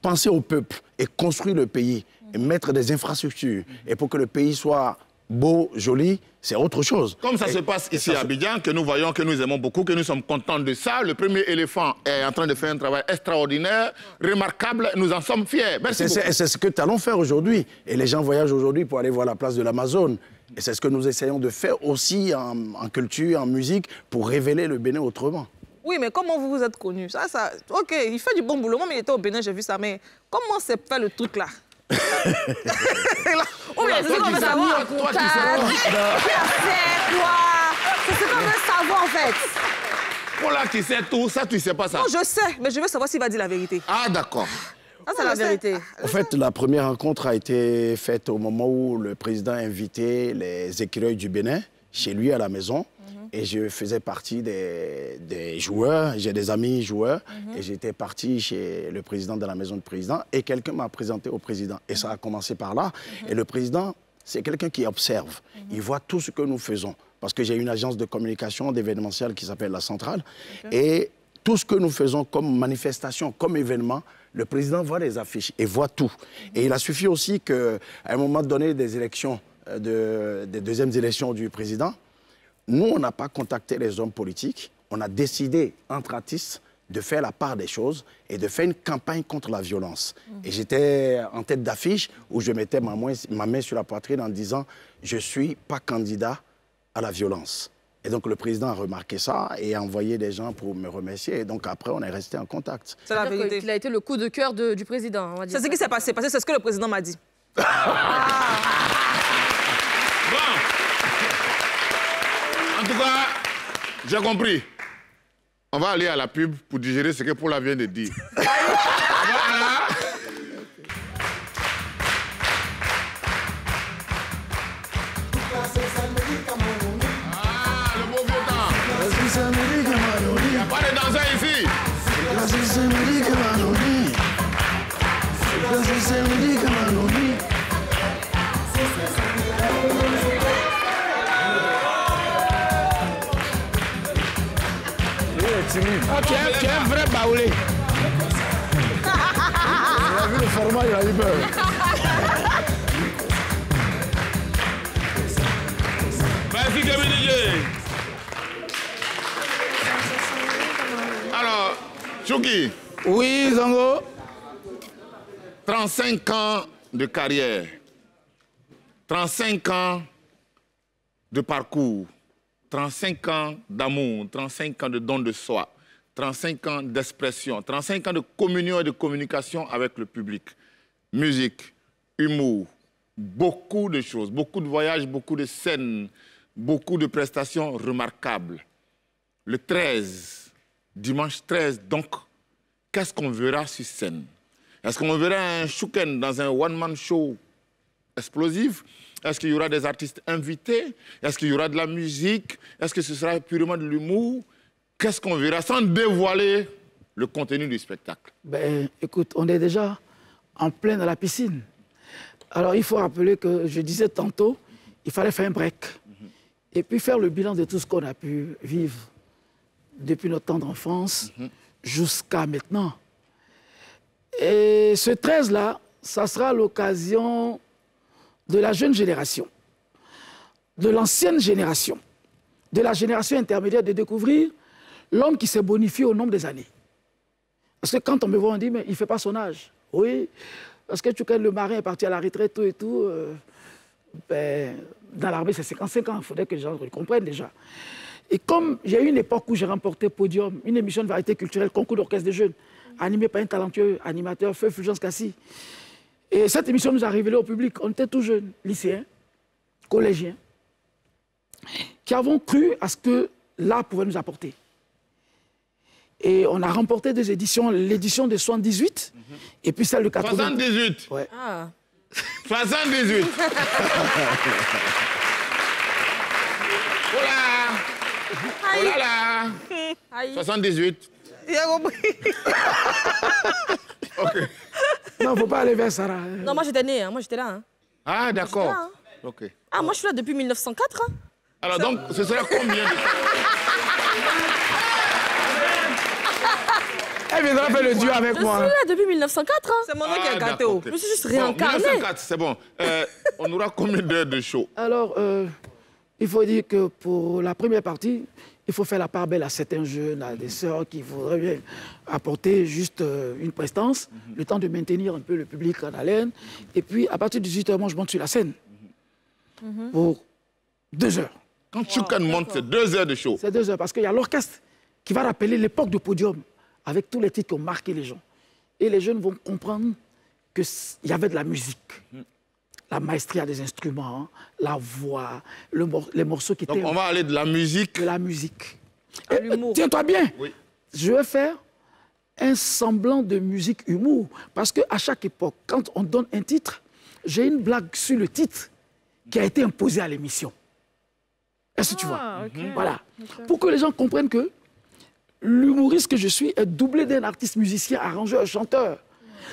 penser au peuple et construire le pays et mettre des infrastructures et pour que le pays soit beau, joli, c'est autre chose. Comme ça se passe ici à Abidjan, que nous voyons, que nous aimons beaucoup, que nous sommes contents de ça. Le premier éléphant est en train de faire un travail extraordinaire, remarquable. Nous en sommes fiers. Merci beaucoup. C'est ce que Talon fait aujourd'hui. Et les gens voyagent aujourd'hui pour aller voir la place de l'Amazone. Et c'est ce que nous essayons de faire aussi en culture, en musique, pour révéler le Bénin autrement. Oui, mais comment vous vous êtes connu? OK, il fait du bon boulot. Moi, il était au Bénin, j'ai vu ça. Mais comment s'est fait le truc là? Oui, c'est ce qu'on veut savoir. Toi, tu sais quoi? C'est ce qu'on veut savoir, en fait. Pour là qui sait tout, ça, tu sais pas ça. Non, je sais, mais je veux savoir s'il va dire la vérité. Ah, d'accord. Ça, c'est la vérité. En fait, la première rencontre a été faite au moment où le président a invité les écureuils du Bénin chez lui à la maison. Et je faisais partie des joueurs, j'ai des amis joueurs, et j'étais parti chez le président de la maison du président, et quelqu'un m'a présenté au président. Et ça a commencé par là. Et le président c'est quelqu'un qui observe. Il voit tout ce que nous faisons. Parce que j'ai une agence de communication, d'événementiel qui s'appelle La Centrale. Et tout ce que nous faisons comme manifestation, comme événement, le président voit les affiches et voit tout. Et il a suffi aussi qu'à un moment donné des élections, des deuxièmes élections du président, nous, on n'a pas contacté les hommes politiques. On a décidé, entre artistes, de faire la part des choses et de faire une campagne contre la violence. Et j'étais en tête d'affiche où je mettais ma main sur la poitrine en disant « Je ne suis pas candidat à la violence ». Et donc le président a remarqué ça et a envoyé des gens pour me remercier. Et donc après, on est resté en contact. C'est la vérité. Il a été le coup de cœur du président. C'est ce qui s'est passé, parce que c'est ce que le président m'a dit. Bon, en tout cas, j'ai compris. On va aller à la pub pour digérer ce que Paula vient de dire. Voilà. Ah, le beau vieux temps. Il n'y a pas de danseurs ici. Ah, tu es un vrai baoulé. Il a vu le format, il a eu peur. Merci, Kevin. Alors, Chouki. Oui, Zango. 35 ans de carrière. 35 ans de parcours. 35 ans d'amour, 35 ans de don de soi, 35 ans d'expression, 35 ans de communion et de communication avec le public. Musique, humour, beaucoup de choses, beaucoup de voyages, beaucoup de scènes, beaucoup de prestations remarquables. Le 13, dimanche 13, donc, qu'est-ce qu'on verra sur scène? Est-ce qu'on verra un Chouken dans un one-man show explosif? Est-ce qu'il y aura des artistes invités? Est-ce qu'il y aura de la musique? Est-ce que ce sera purement de l'humour? Qu'est-ce qu'on verra sans dévoiler le contenu du spectacle? Ben, écoute, on est déjà en plein dans la piscine. Alors, il faut rappeler que je disais tantôt, il fallait faire un break. Et puis faire le bilan de tout ce qu'on a pu vivre depuis notre temps d'enfance jusqu'à maintenant. Et ce 13-là, ça sera l'occasion de la jeune génération, de l'ancienne génération, de la génération intermédiaire, de découvrir l'homme qui s'est bonifié au nombre des années. Parce que quand on me voit, on dit, mais il ne fait pas son âge. Oui, parce que le marin est parti à la retraite, tout et tout. Ben, dans l'armée, c'est 55 ans, il faudrait que les gens le comprennent déjà. Et comme j'ai eu une époque où j'ai remporté Podium, une émission de variété culturelle, concours d'orchestre des jeunes, animée par un talentueux animateur, Feu Fulgence Cassi. Et cette émission nous a révélé au public, on était tous jeunes, lycéens, collégiens, qui avons cru à ce que l'art pouvait nous apporter. Et on a remporté deux éditions, l'édition de 78 et puis celle de 80. 78 ouais. Ah. 78 Oh là Oh là là 78 Il a compris. Ok. Non, il ne faut pas aller vers Sarah. Non, moi j'étais née, hein. Moi j'étais là. Hein. Ah, d'accord. Hein. Ok. Ah, moi je suis là depuis 1904. Hein. Alors donc, ce sera combien de temps? Elle viendra faire le duo avec moi. Je suis là depuis 1904. Hein. C'est mon nom qui est gâté. Je me suis juste réincarné. 1904, c'est bon. On aura combien d'heures de show? Alors, il faut dire que pour la première partie, il faut faire la part belle à certains jeunes, à des sœurs qui voudraient bien apporter juste une prestance, le temps de maintenir un peu le public en haleine. Et puis, à partir de 18h, moi, je monte sur la scène pour 2 heures. Quand Chouken monte, c'est 2 heures de show. C'est 2 heures, parce qu'il y a l'orchestre qui va rappeler l'époque de Podium, avec tous les titres qui ont marqué les gens. Et les jeunes vont comprendre qu'il y avait de la musique. La maestria des instruments, la voix, les morceaux qui étaient... Donc on va aller de la musique. De la musique. Tiens-toi bien. Oui. Je vais faire un semblant de musique humour. Parce qu'à chaque époque, quand on donne un titre, j'ai une blague sur le titre qui a été imposée à l'émission. Est-ce que tu vois? Okay. Voilà. Okay. Pour que les gens comprennent que l'humoriste que je suis est doublé d'un artiste musicien, arrangeur, chanteur.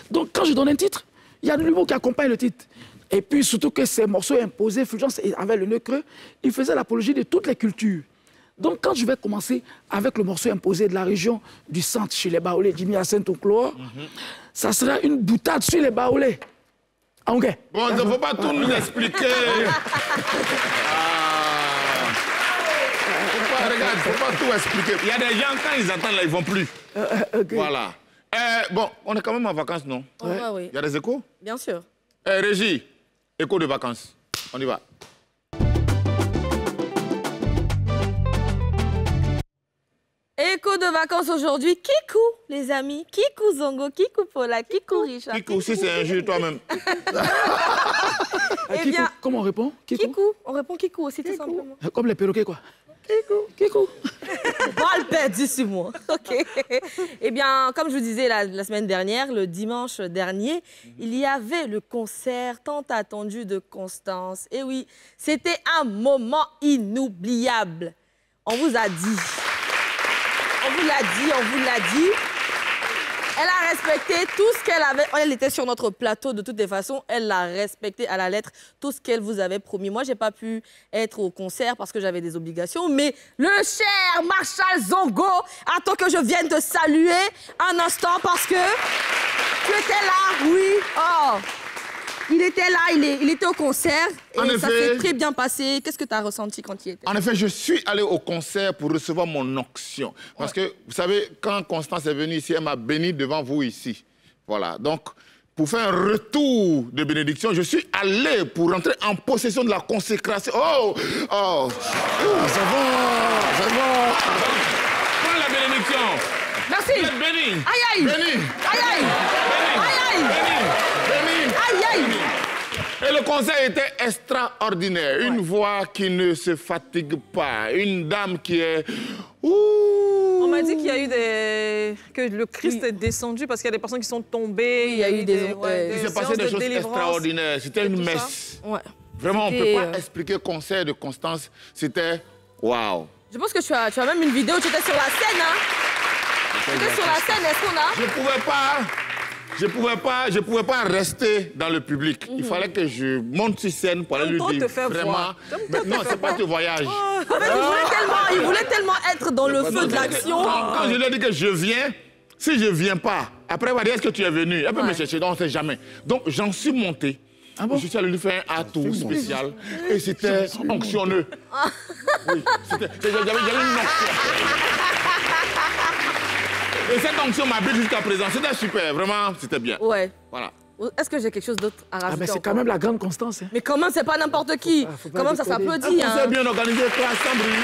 Donc quand je donne un titre, il y a de l'humour qui accompagne le titre. Et puis surtout que ces morceaux imposés, Fulgence avait le nez creux, il faisait l'apologie de toutes les cultures. Donc quand je vais commencer avec le morceau imposé de la région du centre, chez les Baoulés, Jimmy Hassan Tonkloa, ça sera une boutade sur les Baoulés. Okay. Bon, il ne faut pas tout nous expliquer. Regarde, il ne faut pas tout expliquer. Il y a des gens, quand ils attendent, là, ils ne vont plus. Okay. Voilà. Bon, on est quand même en vacances, non? Oui. Il y a des échos? Bien sûr. Régie, écho de vacances. On y va. Écho de vacances aujourd'hui. Kikou, les amis. Kikou Zongo, Kikou Paula, Kikou Richard. Kikou, si c'est un jeu toi-même. Eh bien, comment on répond? Kikou. On répond Kikou aussi, tout simplement. Comme les perroquets, quoi. Kikou. Balle perdue sur moi. OK. Eh bien, comme je vous disais la semaine dernière, le dimanche dernier, il y avait le concert tant attendu de Constance. Et oui, c'était un moment inoubliable. On vous a dit. On vous l'a dit. Elle a respecté tout ce qu'elle avait. Elle était sur notre plateau de toutes les façons. Elle l'a respecté à la lettre, tout ce qu'elle vous avait promis. Moi, je n'ai pas pu être au concert parce que j'avais des obligations. Mais le cher Marshall Zongo, attends que je vienne te saluer un instant parce que tu étais là, oui. Oh, il était là, il était au concert et ça s'est très bien passé. Qu'est-ce que tu as ressenti quand il était? En effet, je suis allé au concert pour recevoir mon onction. Parce que, vous savez, quand Constance est venue ici, elle m'a béni devant vous ici. Voilà, donc, pour faire un retour de bénédiction, je suis allé pour rentrer en possession de la consécration. Oh, ça va. Prends la bénédiction. Merci. Vous êtes béni. Aïe, aïe. Béni. Aïe, aïe. Aïe, aïe. Béni. Aïe, aïe. Et le concert était extraordinaire. Une voix qui ne se fatigue pas. Une dame qui est... On m'a dit qu'il y a eu que le Christ est descendu parce qu'il y a des personnes qui sont tombées. Il y a eu des il s'est passé des choses extraordinaires. C'était une messe. Vraiment, on ne peut pas expliquer le concert de Constance. C'était waouh. Je pense que tu as même une vidéo, tu étais sur la scène, hein? Tu étais sur la scène, est-ce qu'on a? Je pouvais pas rester dans le public. Il fallait que je monte sur scène pour aller lui dire vraiment... Non, c'est pas de voyage. Il voulait tellement être dans le feu de l'action. Quand je lui ai dit que je viens, si je viens pas, après elle va dire est-ce que tu es venu? Elle peut me chercher, donc on ne sait jamais. Donc j'en suis monté. Ah bon? Je suis allé lui faire un tour spécial et c'était onctionneux. Oui, j'avais une onction. Et cette onction m'habite jusqu'à présent. C'était super, vraiment, c'était bien. Ouais. Voilà. Est-ce que j'ai quelque chose d'autre à rajouter? Mais c'est quand même la grande Constance. Hein. Mais comment c'est pas n'importe qui? Comment ça s'applaudit? Hein? C'est bien organisé, classe, sans bruit.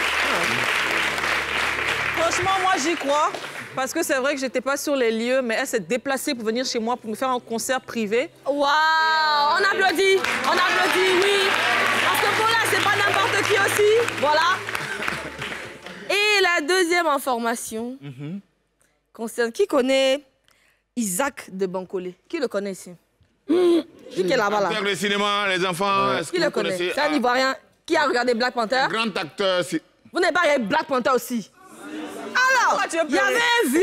Franchement, moi, j'y crois. Parce que c'est vrai que j'étais pas sur les lieux, mais elle s'est déplacée pour venir chez moi pour me faire un concert privé. Waouh! On applaudit, oui. Parce que pour là, c'est pas n'importe qui aussi. Voilà. Et la deuxième information concerne qui connaît Isaac de Bancolé? Qui le connaît ici? Qui est là-bas, là? Le cinéma, les enfants, est-ce que qui le connaît? C'est un Ivoirien. Qui a regardé Black Panther? Grand acteur. Vous n'avez pas regardé Black Panther aussi? Alors, il y avait un vieux...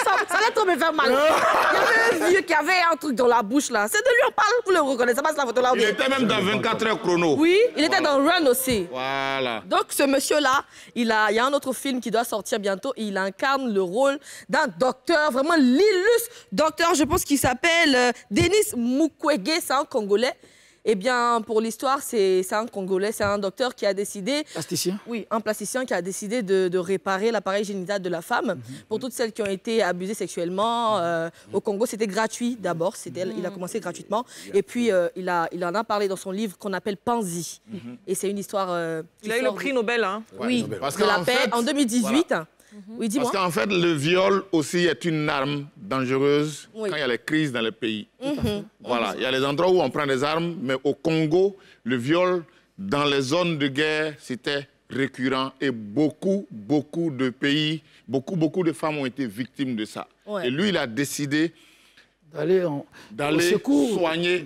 ça allait trop me faire mal. Il y avait un vieux qui avait un truc dans la bouche, là. C'est de lui, on parle, vous le reconnaissez pas, la photo là. Il était même dans 24 heures chrono. Oui, il était dans Run aussi. Voilà. Donc, ce monsieur-là, il y a un autre film qui doit sortir bientôt et il incarne le rôle d'un docteur, vraiment l'illustre docteur, je pense qu'il s'appelle Denis Mukwege, c'est un Congolais. Eh bien, pour l'histoire, c'est un Congolais, c'est un docteur qui a décidé... Plasticien? Oui, un plasticien qui a décidé de réparer l'appareil génital de la femme. Pour toutes celles qui ont été abusées sexuellement, au Congo, c'était gratuit d'abord. Il a commencé gratuitement. Et puis, il en a parlé dans son livre qu'on appelle Panzi. Et c'est une histoire... il a eu le prix Nobel, hein? Oui, de la paix en 2018. Voilà. Oui, dis-moi. Parce qu'en fait, le viol aussi est une arme dangereuse quand il y a les crises dans le pays. Voilà, il y a les endroits où on prend des armes, mais au Congo, le viol dans les zones de guerre, c'était récurrent et beaucoup de pays, beaucoup de femmes ont été victimes de ça. Et lui, il a décidé d'aller soigner,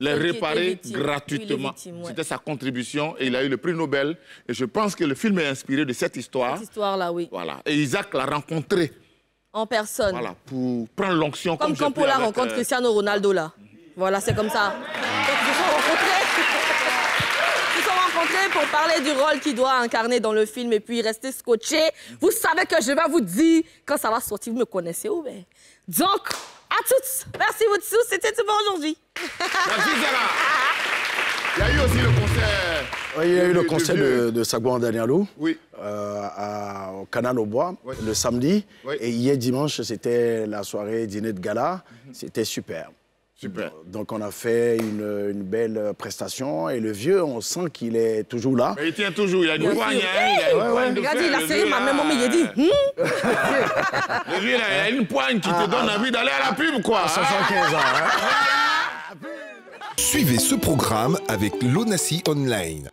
les réparer gratuitement. C'était sa contribution et il a eu le prix Nobel. Et je pense que le film est inspiré de cette histoire. Cette histoire-là, oui. Voilà. Et Isaac l'a rencontré. En personne. Voilà, pour prendre l'onction. Comme quand Paula rencontre Cristiano Ronaldo, là. Voilà, c'est comme ça. Donc, je rentré pour parler du rôle qu'il doit incarner dans le film et puis rester scotché. Vous savez que je vais vous dire quand ça va sortir. Vous me connaissez où, mais... Donc, à toutes. Merci vous tous. C'était tout pour aujourd'hui. Merci, Sarah. Il y a eu aussi le concert. Oui, il y a eu le concert de Sagouan Danielou au Canal au Bois le samedi. Oui. Et hier dimanche, c'était la soirée dîner de gala. C'était super. Super. Donc on a fait une belle prestation et le vieux, on sent qu'il est toujours là. Mais il tient toujours, il a une poigne. Regarde, il a serré ma maman, mais il a dit... Le vieux, il a une poigne qui te donne envie d'aller à la pub, quoi. À 75 ans. Suivez ce programme avec l'Onassi Online.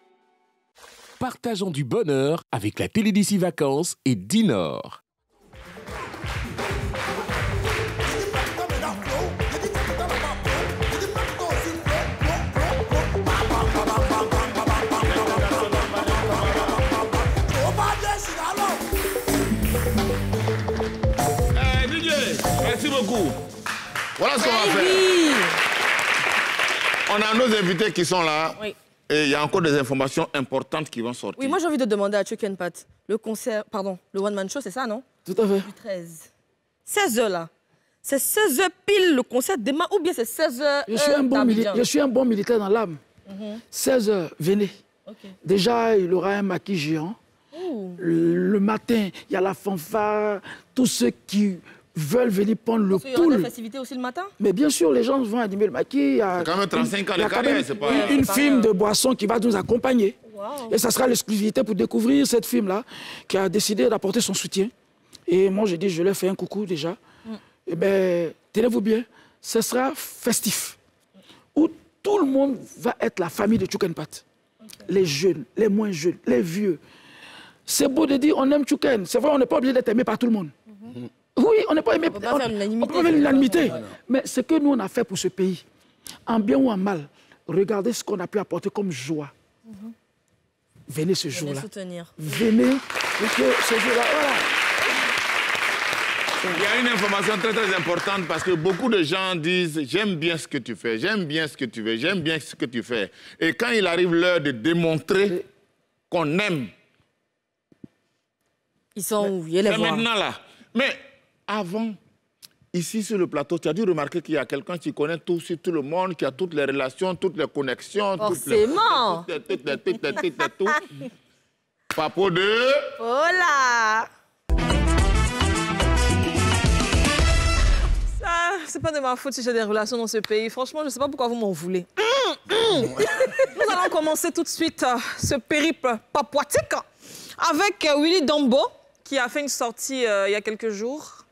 Partageons du bonheur avec la télé d'ici vacances et Dinor. Merci beaucoup. Voilà ce qu'on va faire. On a nos invités qui sont là. Oui. Et il y a encore des informations importantes qui vont sortir. Oui, moi j'ai envie de demander à Chicken Pat, le concert, pardon, le One Man Show, c'est ça, non? Tout à fait. Du 13. 16h là. C'est 16h pile le concert demain ou bien c'est 16h je suis un bon militaire dans l'âme. 16h, venez. Okay. Déjà, il aura un maquis géant. Le matin, il y a la fanfare, tous ceux qui veulent venir prendre le pouls. Il y aura des festivités aussi le matin? Mais bien sûr, les gens vont animer le maquis. C'est quand même 35 ans de carrière, c'est pas... Une film de boisson qui va nous accompagner. Wow. Et ça sera l'exclusivité pour découvrir cette film-là qui a décidé d'apporter son soutien. Et moi, j'ai dit, je leur fais un coucou déjà. Eh bien, tenez-vous bien, ce sera festif. Où tout le monde va être la famille de Chicken Pat. Les jeunes, les moins jeunes, les vieux. C'est beau de dire on aime Chicken. C'est vrai, on n'est pas obligé d'être aimé par tout le monde. Oui, on n'est pas aimé. On peut pas faire l'unanimité. Mais ce que nous, on a fait pour ce pays, en bien ou en mal, regardez ce qu'on a pu apporter comme joie. Venez ce jour-là. Venez ce jour-là. Voilà. Il y a une information très très importante parce que beaucoup de gens disent « j'aime bien ce que tu fais, j'aime bien ce que tu fais, j'aime bien ce que tu fais ». Et quand il arrive l'heure de démontrer qu'on aime, ils sont où? C'est maintenant là. Mais avant, ici sur le plateau, tu as dû remarquer qu'il y a quelqu'un qui connaît tout sur tout le monde, qui a toutes les relations, toutes les connexions. Forcément. Tout. Papo de... Voilà. C'est pas de ma faute si j'ai des relations dans ce pays. Franchement, je ne sais pas pourquoi vous m'en voulez. Nous allons commencer tout de suite ce périple papouatique avec Willy Dombo, qui a fait une sortie il y a quelques jours.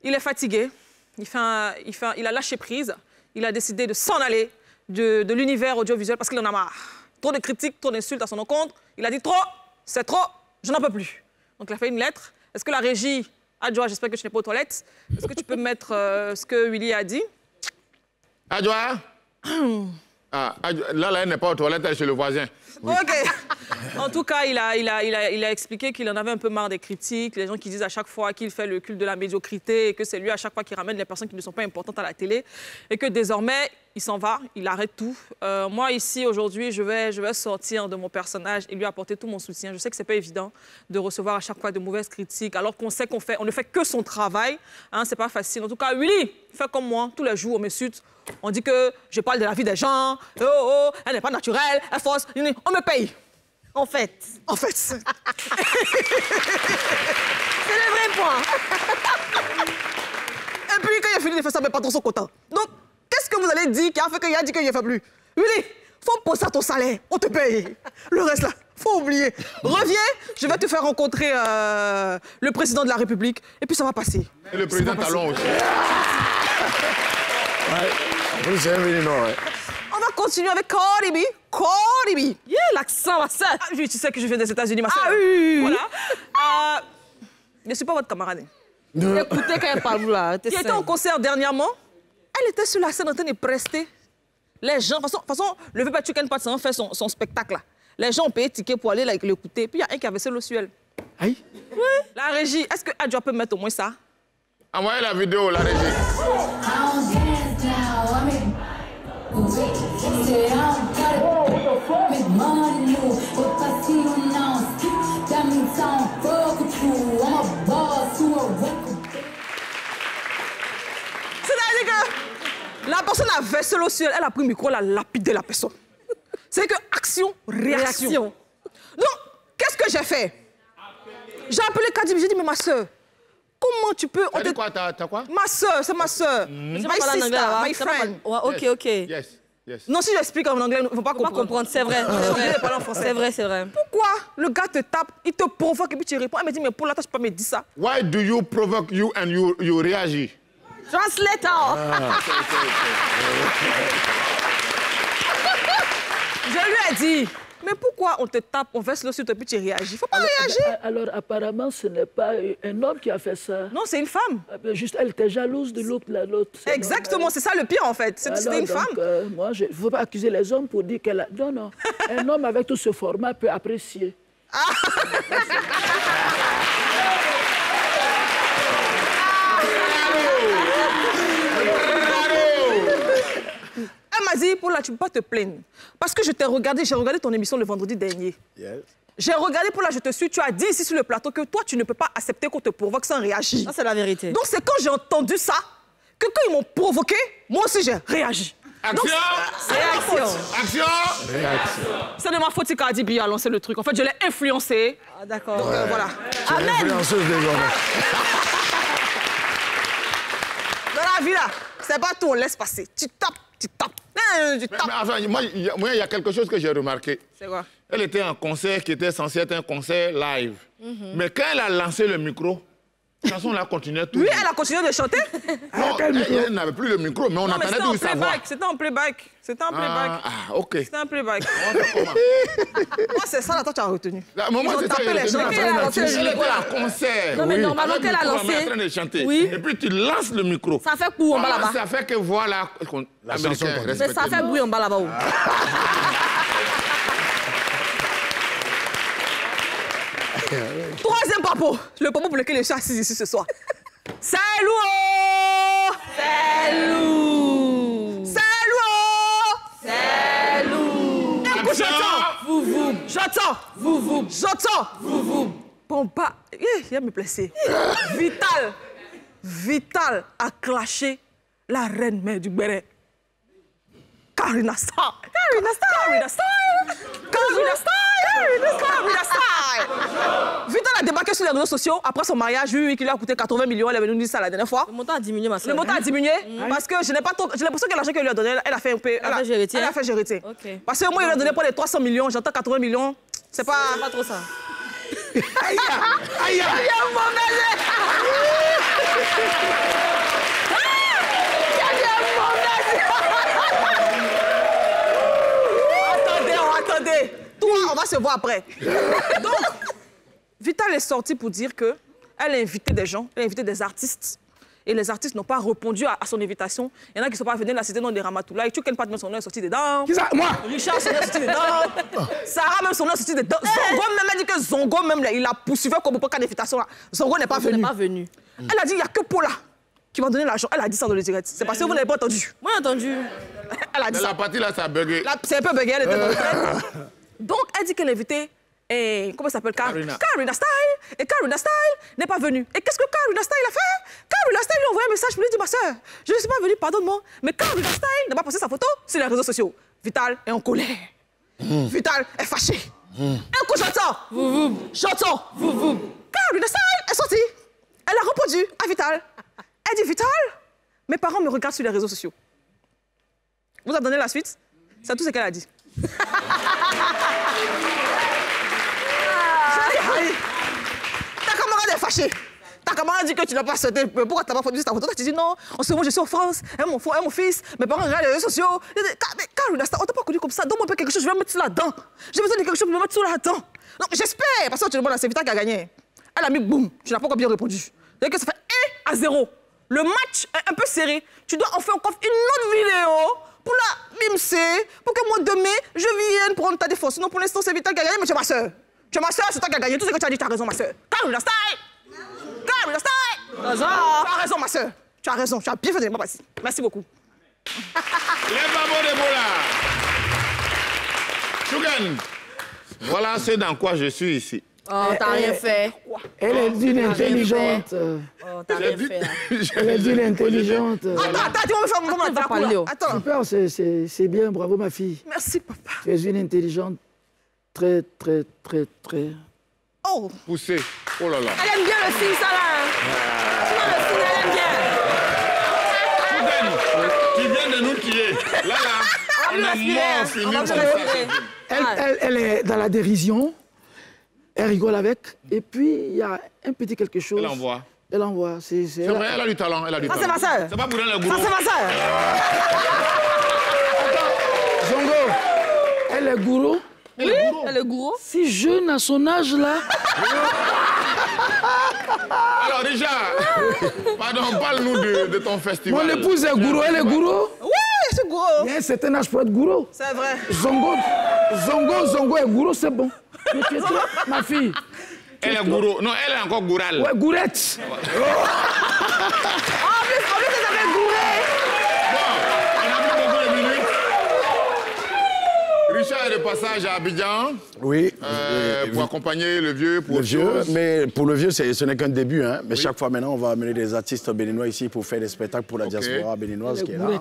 Il est fatigué. Il a lâché prise. Il a décidé de s'en aller de l'univers audiovisuel parce qu'il en a marre. Trop de critiques, trop d'insultes à son encontre. Il a dit trop, c'est trop, je n'en peux plus. Donc il a fait une lettre. Est-ce que la régie... Adjoa, j'espère que tu n'es pas aux toilettes. Est-ce que tu peux mettre ce que Willy a dit? Adjoa? Là, elle n'est pas aux toilettes, elle est chez le voisin. Oui. OK. En tout cas, il a expliqué qu'il en avait un peu marre des critiques, les gens qui disent à chaque fois qu'il fait le culte de la médiocrité et que c'est lui à chaque fois qui ramène les personnes qui ne sont pas importantes à la télé et que désormais, il s'en va, il arrête tout. Moi, ici, aujourd'hui, je vais sortir de mon personnage et lui apporter tout mon soutien. Je sais que ce n'est pas évident de recevoir à chaque fois de mauvaises critiques alors qu'on sait on ne fait que son travail. Hein, ce n'est pas facile. En tout cas, Willy, fais comme moi, tous les jours, on m'insulte. On dit que je parle de la vie des gens, elle n'est pas naturelle, elle fausse, on me paye. En fait. C'est le vrai point. Et puis, quand il a fini de faire ça, mes patrons sont contents. Donc, qu'est-ce que vous allez dire qui a fait qu'il a dit qu'il ne fait plus? Willy, faut poser à ton salaire, on te paye. Le reste, là, faut oublier. Reviens, je vais te faire rencontrer le président de la République, et puis ça va passer. Et le président Talon aussi. On va continuer avec Cardi B. Cardi B. Yeah, l'accent, ma soeur. Ah, oui, tu sais que je viens des États-Unis, ma soeur. Ah oui. Voilà. Je ne suis pas votre camarade. Écoutez quand elle parle là. Il était au concert dernièrement. Elle était sur la scène en train de prester. Les gens, de toute façon, le vieux Chicken Pat fait son spectacle là. Les gens ont payé ticket pour aller l'écouter. Puis il y a un qui avait le suel. Aïe. Oui. La régie, est-ce que Adjoa peut mettre au moins ça? Envoyez la vidéo, la régie. money move. If I see you now, that means I don't fuck with you. I'm a boss to a record. C'est-à-dire que la personne a versé l'eau sur elle, elle a pris le micro, elle a lapidé la personne. C'est que action, réaction. Donc, qu'est-ce que j'ai fait? J'ai appelé Kadim, j'ai dit, mais ma soeur, comment tu peux... T'as dit quoi? T'as quoi? Ma soeur, c'est ma soeur. My sister, my friend. Ok, ok. Yes. Yes. Non, si j'explique en anglais, il ne faut pas comprendre. C'est vrai, c'est vrai. C'est vrai. Pourquoi le gars te tape, il te provoque et puis tu réponds? Elle me dit, mais pour la tâche, tu peux pas me dire ça. Why do you provoke you and you réagis? Translator. Je lui ai dit, mais pourquoi on te tape, on verse l'eau sur toi et puis tu réagis? Faut pas réagir. Alors, apparemment, ce n'est pas un homme qui a fait ça. Non, c'est une femme. Juste, elle était jalouse de l'autre. Exactement, c'est ça le pire en fait. C'était une femme. Moi, il ne faut pas accuser les hommes pour dire qu'elle a... Non, non. Un homme avec tout ce format peut apprécier. Elle m'a dit, Paula, tu ne peux pas te plaindre. Parce que je t'ai regardé, j'ai regardé ton émission le vendredi dernier. Yes. J'ai regardé, Paula, je te suis, tu as dit ici sur le plateau que toi, tu ne peux pas accepter qu'on te provoque sans réagir. Ça, c'est la vérité. Donc, c'est quand j'ai entendu ça, que quand ils m'ont provoqué, moi aussi, j'ai réagi. Action! Action! C'est de ma faute si Cardi B a lancé le truc. En fait, je l'ai influencé. Ah, d'accord. Donc, voilà. Amen! Influenceuse désormais. Dans la vie, là, c'est pas tout, on laisse passer. Tu tapes. Mais enfin, moi, il y a quelque chose que j'ai remarqué. C'est quoi? Elle était en concert qui était censé être un concert live. Mais quand elle a lancé le micro, la chanson là continuait tout. Oui, elle a continué de chanter. Non, elle n'avait plus le micro, mais on entendait tout sa voix. C'était en playback. C'était en playback. Ah, ok. C'était en playback. Moi, c'est ça, là, toi, tu as retenu. Moi, ils ont tapé les gens. Elle était en concert. Non, mais normalement, qu'elle a lancé. En train de chanter. Oui. Et puis, tu lances le micro. Ça fait coup en bas là-bas. Ça fait que voilà. La chanson. Mais ça fait bruit en bas là-bas. Troisième papo. Le papo pour lequel je suis assise ici ce soir. C'est lourd. C'est lourd. C'est lourd. C'est lourd. Et puis j'entends. Vous. J'entends. Vous. J'entends. Vous. Bon, bah, il va me placer. Vital a clashé la reine mère du Béret. Karina Style. Vital a débarqué sur les réseaux sociaux après son mariage, qui lui a coûté 80 millions. Elle est venue nous dire ça la dernière fois. Le montant a diminué, ma soeur. Le montant a diminué parce que je n'ai pas trop. J'ai l'impression que l'argent qu'elle lui a donné, elle a fait un peu. Elle a fait hériter. Okay. Parce que moi, il lui a donné pour les 300 millions, j'entends 80 millions. C'est pas trop ça. Aïe! Attendez. Toi, on va se voir après. Donc, Vital est sortie pour dire qu'elle a invité des gens, elle a invité des artistes. Et les artistes n'ont pas répondu à son invitation. Il y en a qui ne sont pas venus la citer dans des Ramatoulaye. Et tu quel partenaire son nom est sorti dedans. Qui ça? Moi? Richard, son nom est sorti dedans. Sarah, même son nom est sorti dedans. Zongo, même, elle dit que Zongo, même, il a poursuivi comme pour cas d'invitation. Zongo n'est pas venu. Elle a dit, il n'y a que Paula qui m'a donné l'argent. Elle a dit ça dans le direct. C'est parce que vous n'avez pas entendu. Moi, j'ai entendu. Elle a dit mais ça. La partie là, ça a bugué. C'est un peu bugué, elle était dans le direct. Donc, elle dit qu'elle a invité. Et comment ça s'appelle? Karina Style. Et Karina Style n'est pas venue. Et qu'est-ce que Karina Style a fait? Karina Style lui a envoyé un message pour lui dire, ma soeur, je ne suis pas venue, pardonne-moi. Mais Karina Style n'a pas posté sa photo sur les réseaux sociaux. Vital est en colère. Vital est fâché. Un coup, j'entends. J'entends. Karina Style est sortie. Elle a répondu à Vital. Elle dit, Vital, mes parents me regardent sur les réseaux sociaux. Vous avez donné la suite? C'est tout ce qu'elle a dit. Ta camarade est fâchée. Ta camarade dit que tu n'as pas sauté. Pourquoi tu n'as pas fait ta photo? Tu dis non, en ce moment je suis en France, mon fils, mes parents regardent les réseaux sociaux. Mais Karina, on t'a pas connu comme ça. Donne-moi un peu quelque chose, je vais mettre ça là-dedans. J'ai besoin de quelque chose, je vais mettre ça là-dedans. Donc j'espère, parce que tu demandes à Vital qui a gagné. Elle a mis boum, tu n'as pas encore bien répondu. C'est-à-dire que ça fait 1-0. Le match est un peu serré. Tu dois en faire encore une autre vidéo pour la mimser, pour que moi demain, je vienne prendre ta défense. Sinon, pour l'instant, c'est Vital qui a gagné, mais tu es ma soeur. Tu es ma soeur, c'est toi qui as gagné. Tout ce que tu as dit, tu as raison, ma soeur. Karina Style! Karina Style! Tu as raison, ma soeur. Tu as raison. Tu as bien fait de me passer. Merci beaucoup. Les babos de Bola. Chouken, voilà ce dans quoi je suis ici. Oh, t'as rien fait. Elle est d'une intelligente. Oh, t'as rien fait. Elle est d'une intelligente. Attends, tu vas me faire comment t'as parlé. Attends. Super, c'est bien, bravo ma fille. Merci, papa. Tu es une intelligente très. Oh. Poussée. Oh là là. Elle aime bien le signe, ça là. Tu vois le signe, elle aime bien. Chouken, tu viens de nous tuer. Là, on a mort fini comme ça. Elle est dans la dérision. Elle rigole avec. Et puis, il y a un petit quelque chose. Elle envoie. Elle envoie. C'est vrai, elle a du talent. Elle a du talent. Ça, c'est ma soeur. C'est pas pour elle le gourou. Ça, c'est ma soeur. Zongo, elle est gourou. Oui, elle est gourou. Si jeune à son âge, là. Alors, Richard, pardon, parle-nous de ton festival. Mon épouse est gourou. Elle est gourou. Oui, je suis gourou. Il y a un certain âge pour être gourou. C'est vrai. Zongo est gourou, c'est bon. Mais tu es trop, ma fille. Elle est gourou. Non, elle est encore gourale. Ouais, gourette. En plus, elle avait gouré. Bon, on a plus beaucoup de minutes. Richard est de passage à Abidjan. Oui. Pour accompagner le vieux pour le vieux, mais pour le vieux, ce n'est qu'un début. Hein. Mais chaque fois maintenant, on va amener des artistes béninois ici pour faire des spectacles pour la diaspora béninoise qui est là.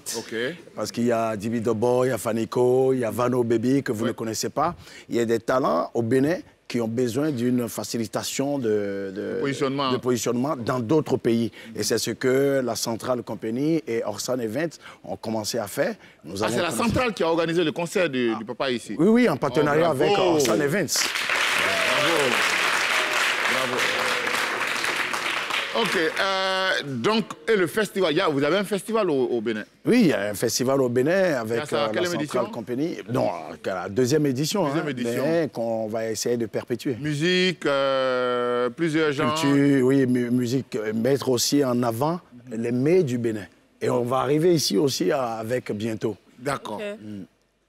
Parce qu'il y a Dibi Dobo, il y a Faniko, il y a Vano Baby que vous ne connaissez pas. Il y a des talents au Bénin qui ont besoin d'une facilitation de positionnement dans d'autres pays. Et c'est ce que la Centrale Company et Orsan Events ont commencé à faire. C'est la Centrale qui a organisé le concert du papa ici. Oui, en partenariat avec Orsan Events. Bravo. Bravo. Ok, donc, et le festival, vous avez un festival au Bénin? Oui, il y a un festival au Bénin avec la Centrale Company. Non, la deuxième édition. Mais qu'on va essayer de perpétuer. Musique, plusieurs genres. Culture, oui, musique, mettre aussi en avant les mets du Bénin. Et on va arriver ici aussi avec bientôt. D'accord.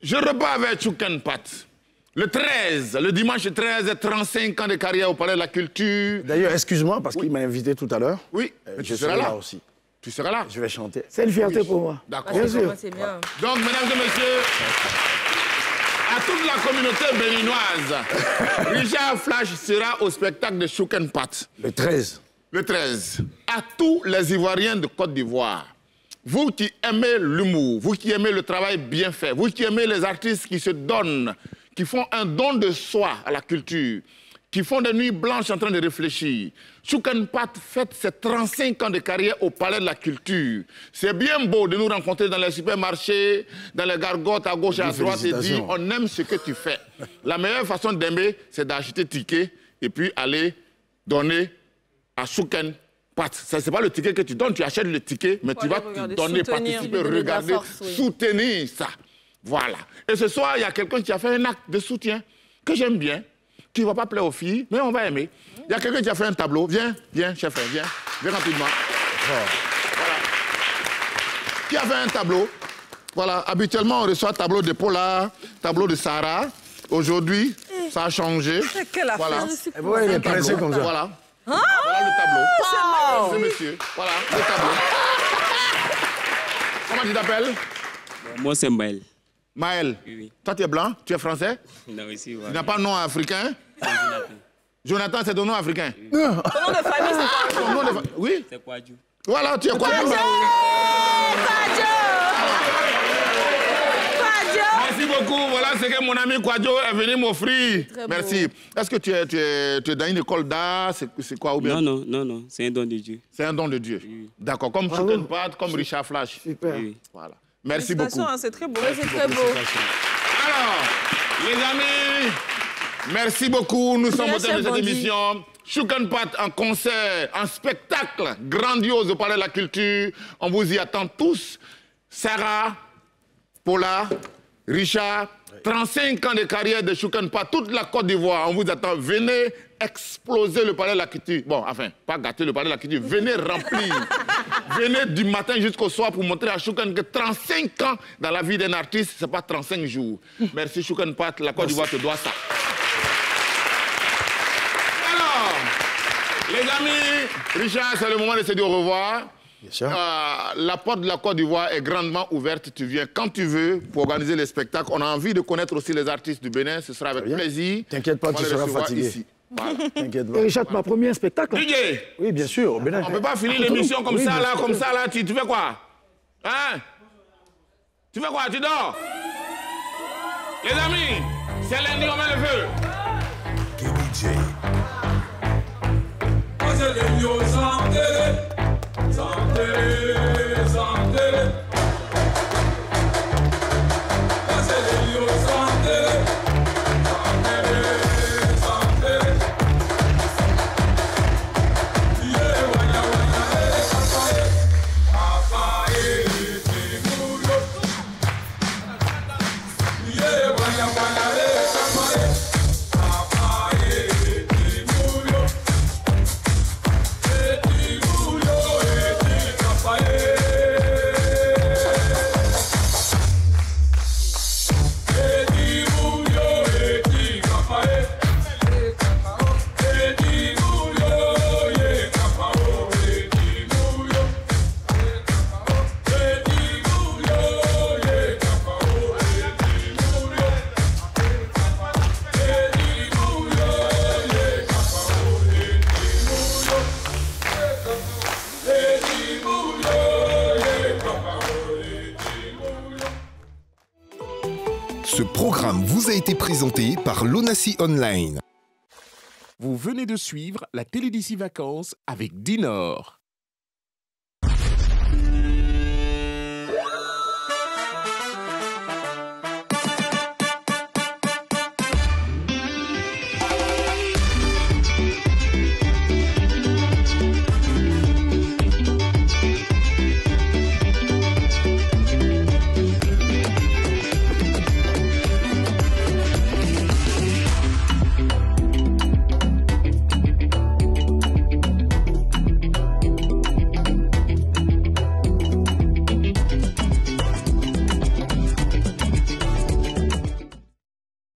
Je repars avec Chouken Pat. Le 13, le dimanche 13, 35 ans de carrière au Palais de la Culture. D'ailleurs, excuse-moi, parce qu'il m'a invité tout à l'heure. Oui, je serai là aussi. Tu seras là? Je vais chanter. C'est une fierté pour moi. D'accord. Bien sûr. Donc, mesdames et messieurs, à toute la communauté béninoise, Richard Flash sera au spectacle de Chouken Pat. Le 13. Le 13. À tous les Ivoiriens de Côte d'Ivoire, vous qui aimez l'humour, vous qui aimez le travail bien fait, vous qui aimez les artistes qui se donnent, qui font un don de soi à la culture, qui font des nuits blanches en train de réfléchir. Chouken Pat fête ses 35 ans de carrière au Palais de la Culture. C'est bien beau de nous rencontrer dans les supermarchés, dans les gargotes à gauche et à droite et dire on aime ce que tu fais. La meilleure façon d'aimer, c'est d'acheter ticket et puis aller donner à Chouken Pat. Ce n'est pas le ticket que tu donnes, tu achètes le ticket, mais tu vas te donner, participer, regarder, soutenir ça. Voilà. Et ce soir, il y a quelqu'un qui a fait un acte de soutien que j'aime bien, qui ne va pas plaire aux filles, mais on va aimer. Il y a quelqu'un qui a fait un tableau. Viens, chef, viens rapidement. Voilà. Qui a fait un tableau. Voilà, habituellement, on reçoit tableau de Paula, tableau de Sarah. Aujourd'hui, ça a changé. Voilà. Oui, il est pressé comme ça. Voilà. Voilà le tableau. Monsieur. Voilà, le tableau. Comment tu t'appelles? Moi, c'est Maël. Maël, oui. Toi, tu es blanc, tu es français? Non, ici, ouais. Tu n'as pas de nom africain? Jonathan, c'est ton nom africain? Ton nom de famille, c'est quoi? Ton nom de famille? Oui? C'est Kwadjo. Voilà, tu es Kwadjo. Merci beaucoup. Voilà ce que mon ami Kwadjo est venu m'offrir. Merci. Est-ce que tu es dans une école d'art? C'est quoi ou bien? Non. C'est un don de Dieu. C'est un don de Dieu. Oui. D'accord. Comme Chouken Pat, comme Richard Flash. Super. Oui. Voilà. Merci beaucoup. C'est très beau. C'est très beau. Alors, les amis, merci beaucoup. Nous sommes au terme de cette émission. Chouken Pat en concert, en spectacle grandiose au Palais de la Culture. On vous y attend tous. Sarah, Paula, Richard, 35 ans de carrière de Chouken Pat, toute la Côte d'Ivoire. On vous attend. Venez exploser le Palais de la Culture. Bon, enfin, pas gâter le Palais de la Culture. Venez remplir. Venez du matin jusqu'au soir pour montrer à Chouken que 35 ans dans la vie d'un artiste, ce n'est pas 35 jours. Merci Chouken Pat, la Côte d'Ivoire te doit ça. Alors, les amis, Richard, c'est le moment de se dire au revoir. La porte de la Côte d'Ivoire est grandement ouverte. Tu viens quand tu veux pour organiser les spectacles. On a envie de connaître aussi les artistes du Bénin. Ce sera avec plaisir. T'inquiète pas, tu seras fatigué. Ici. Voilà. T'inquiète pas. Richard, ma première spectacle. DJ. Oui, bien sûr, au Bénin. On ne peut pas finir l'émission comme ça, là, comme ça, là. Tu fais quoi? Hein? Tu fais quoi? Tu dors? Les amis, c'est lundi, on met le feu. DJ. Ce programme vous a été présenté par l'ONACI Online. Vous venez de suivre la Télédici Vacances avec Dinor.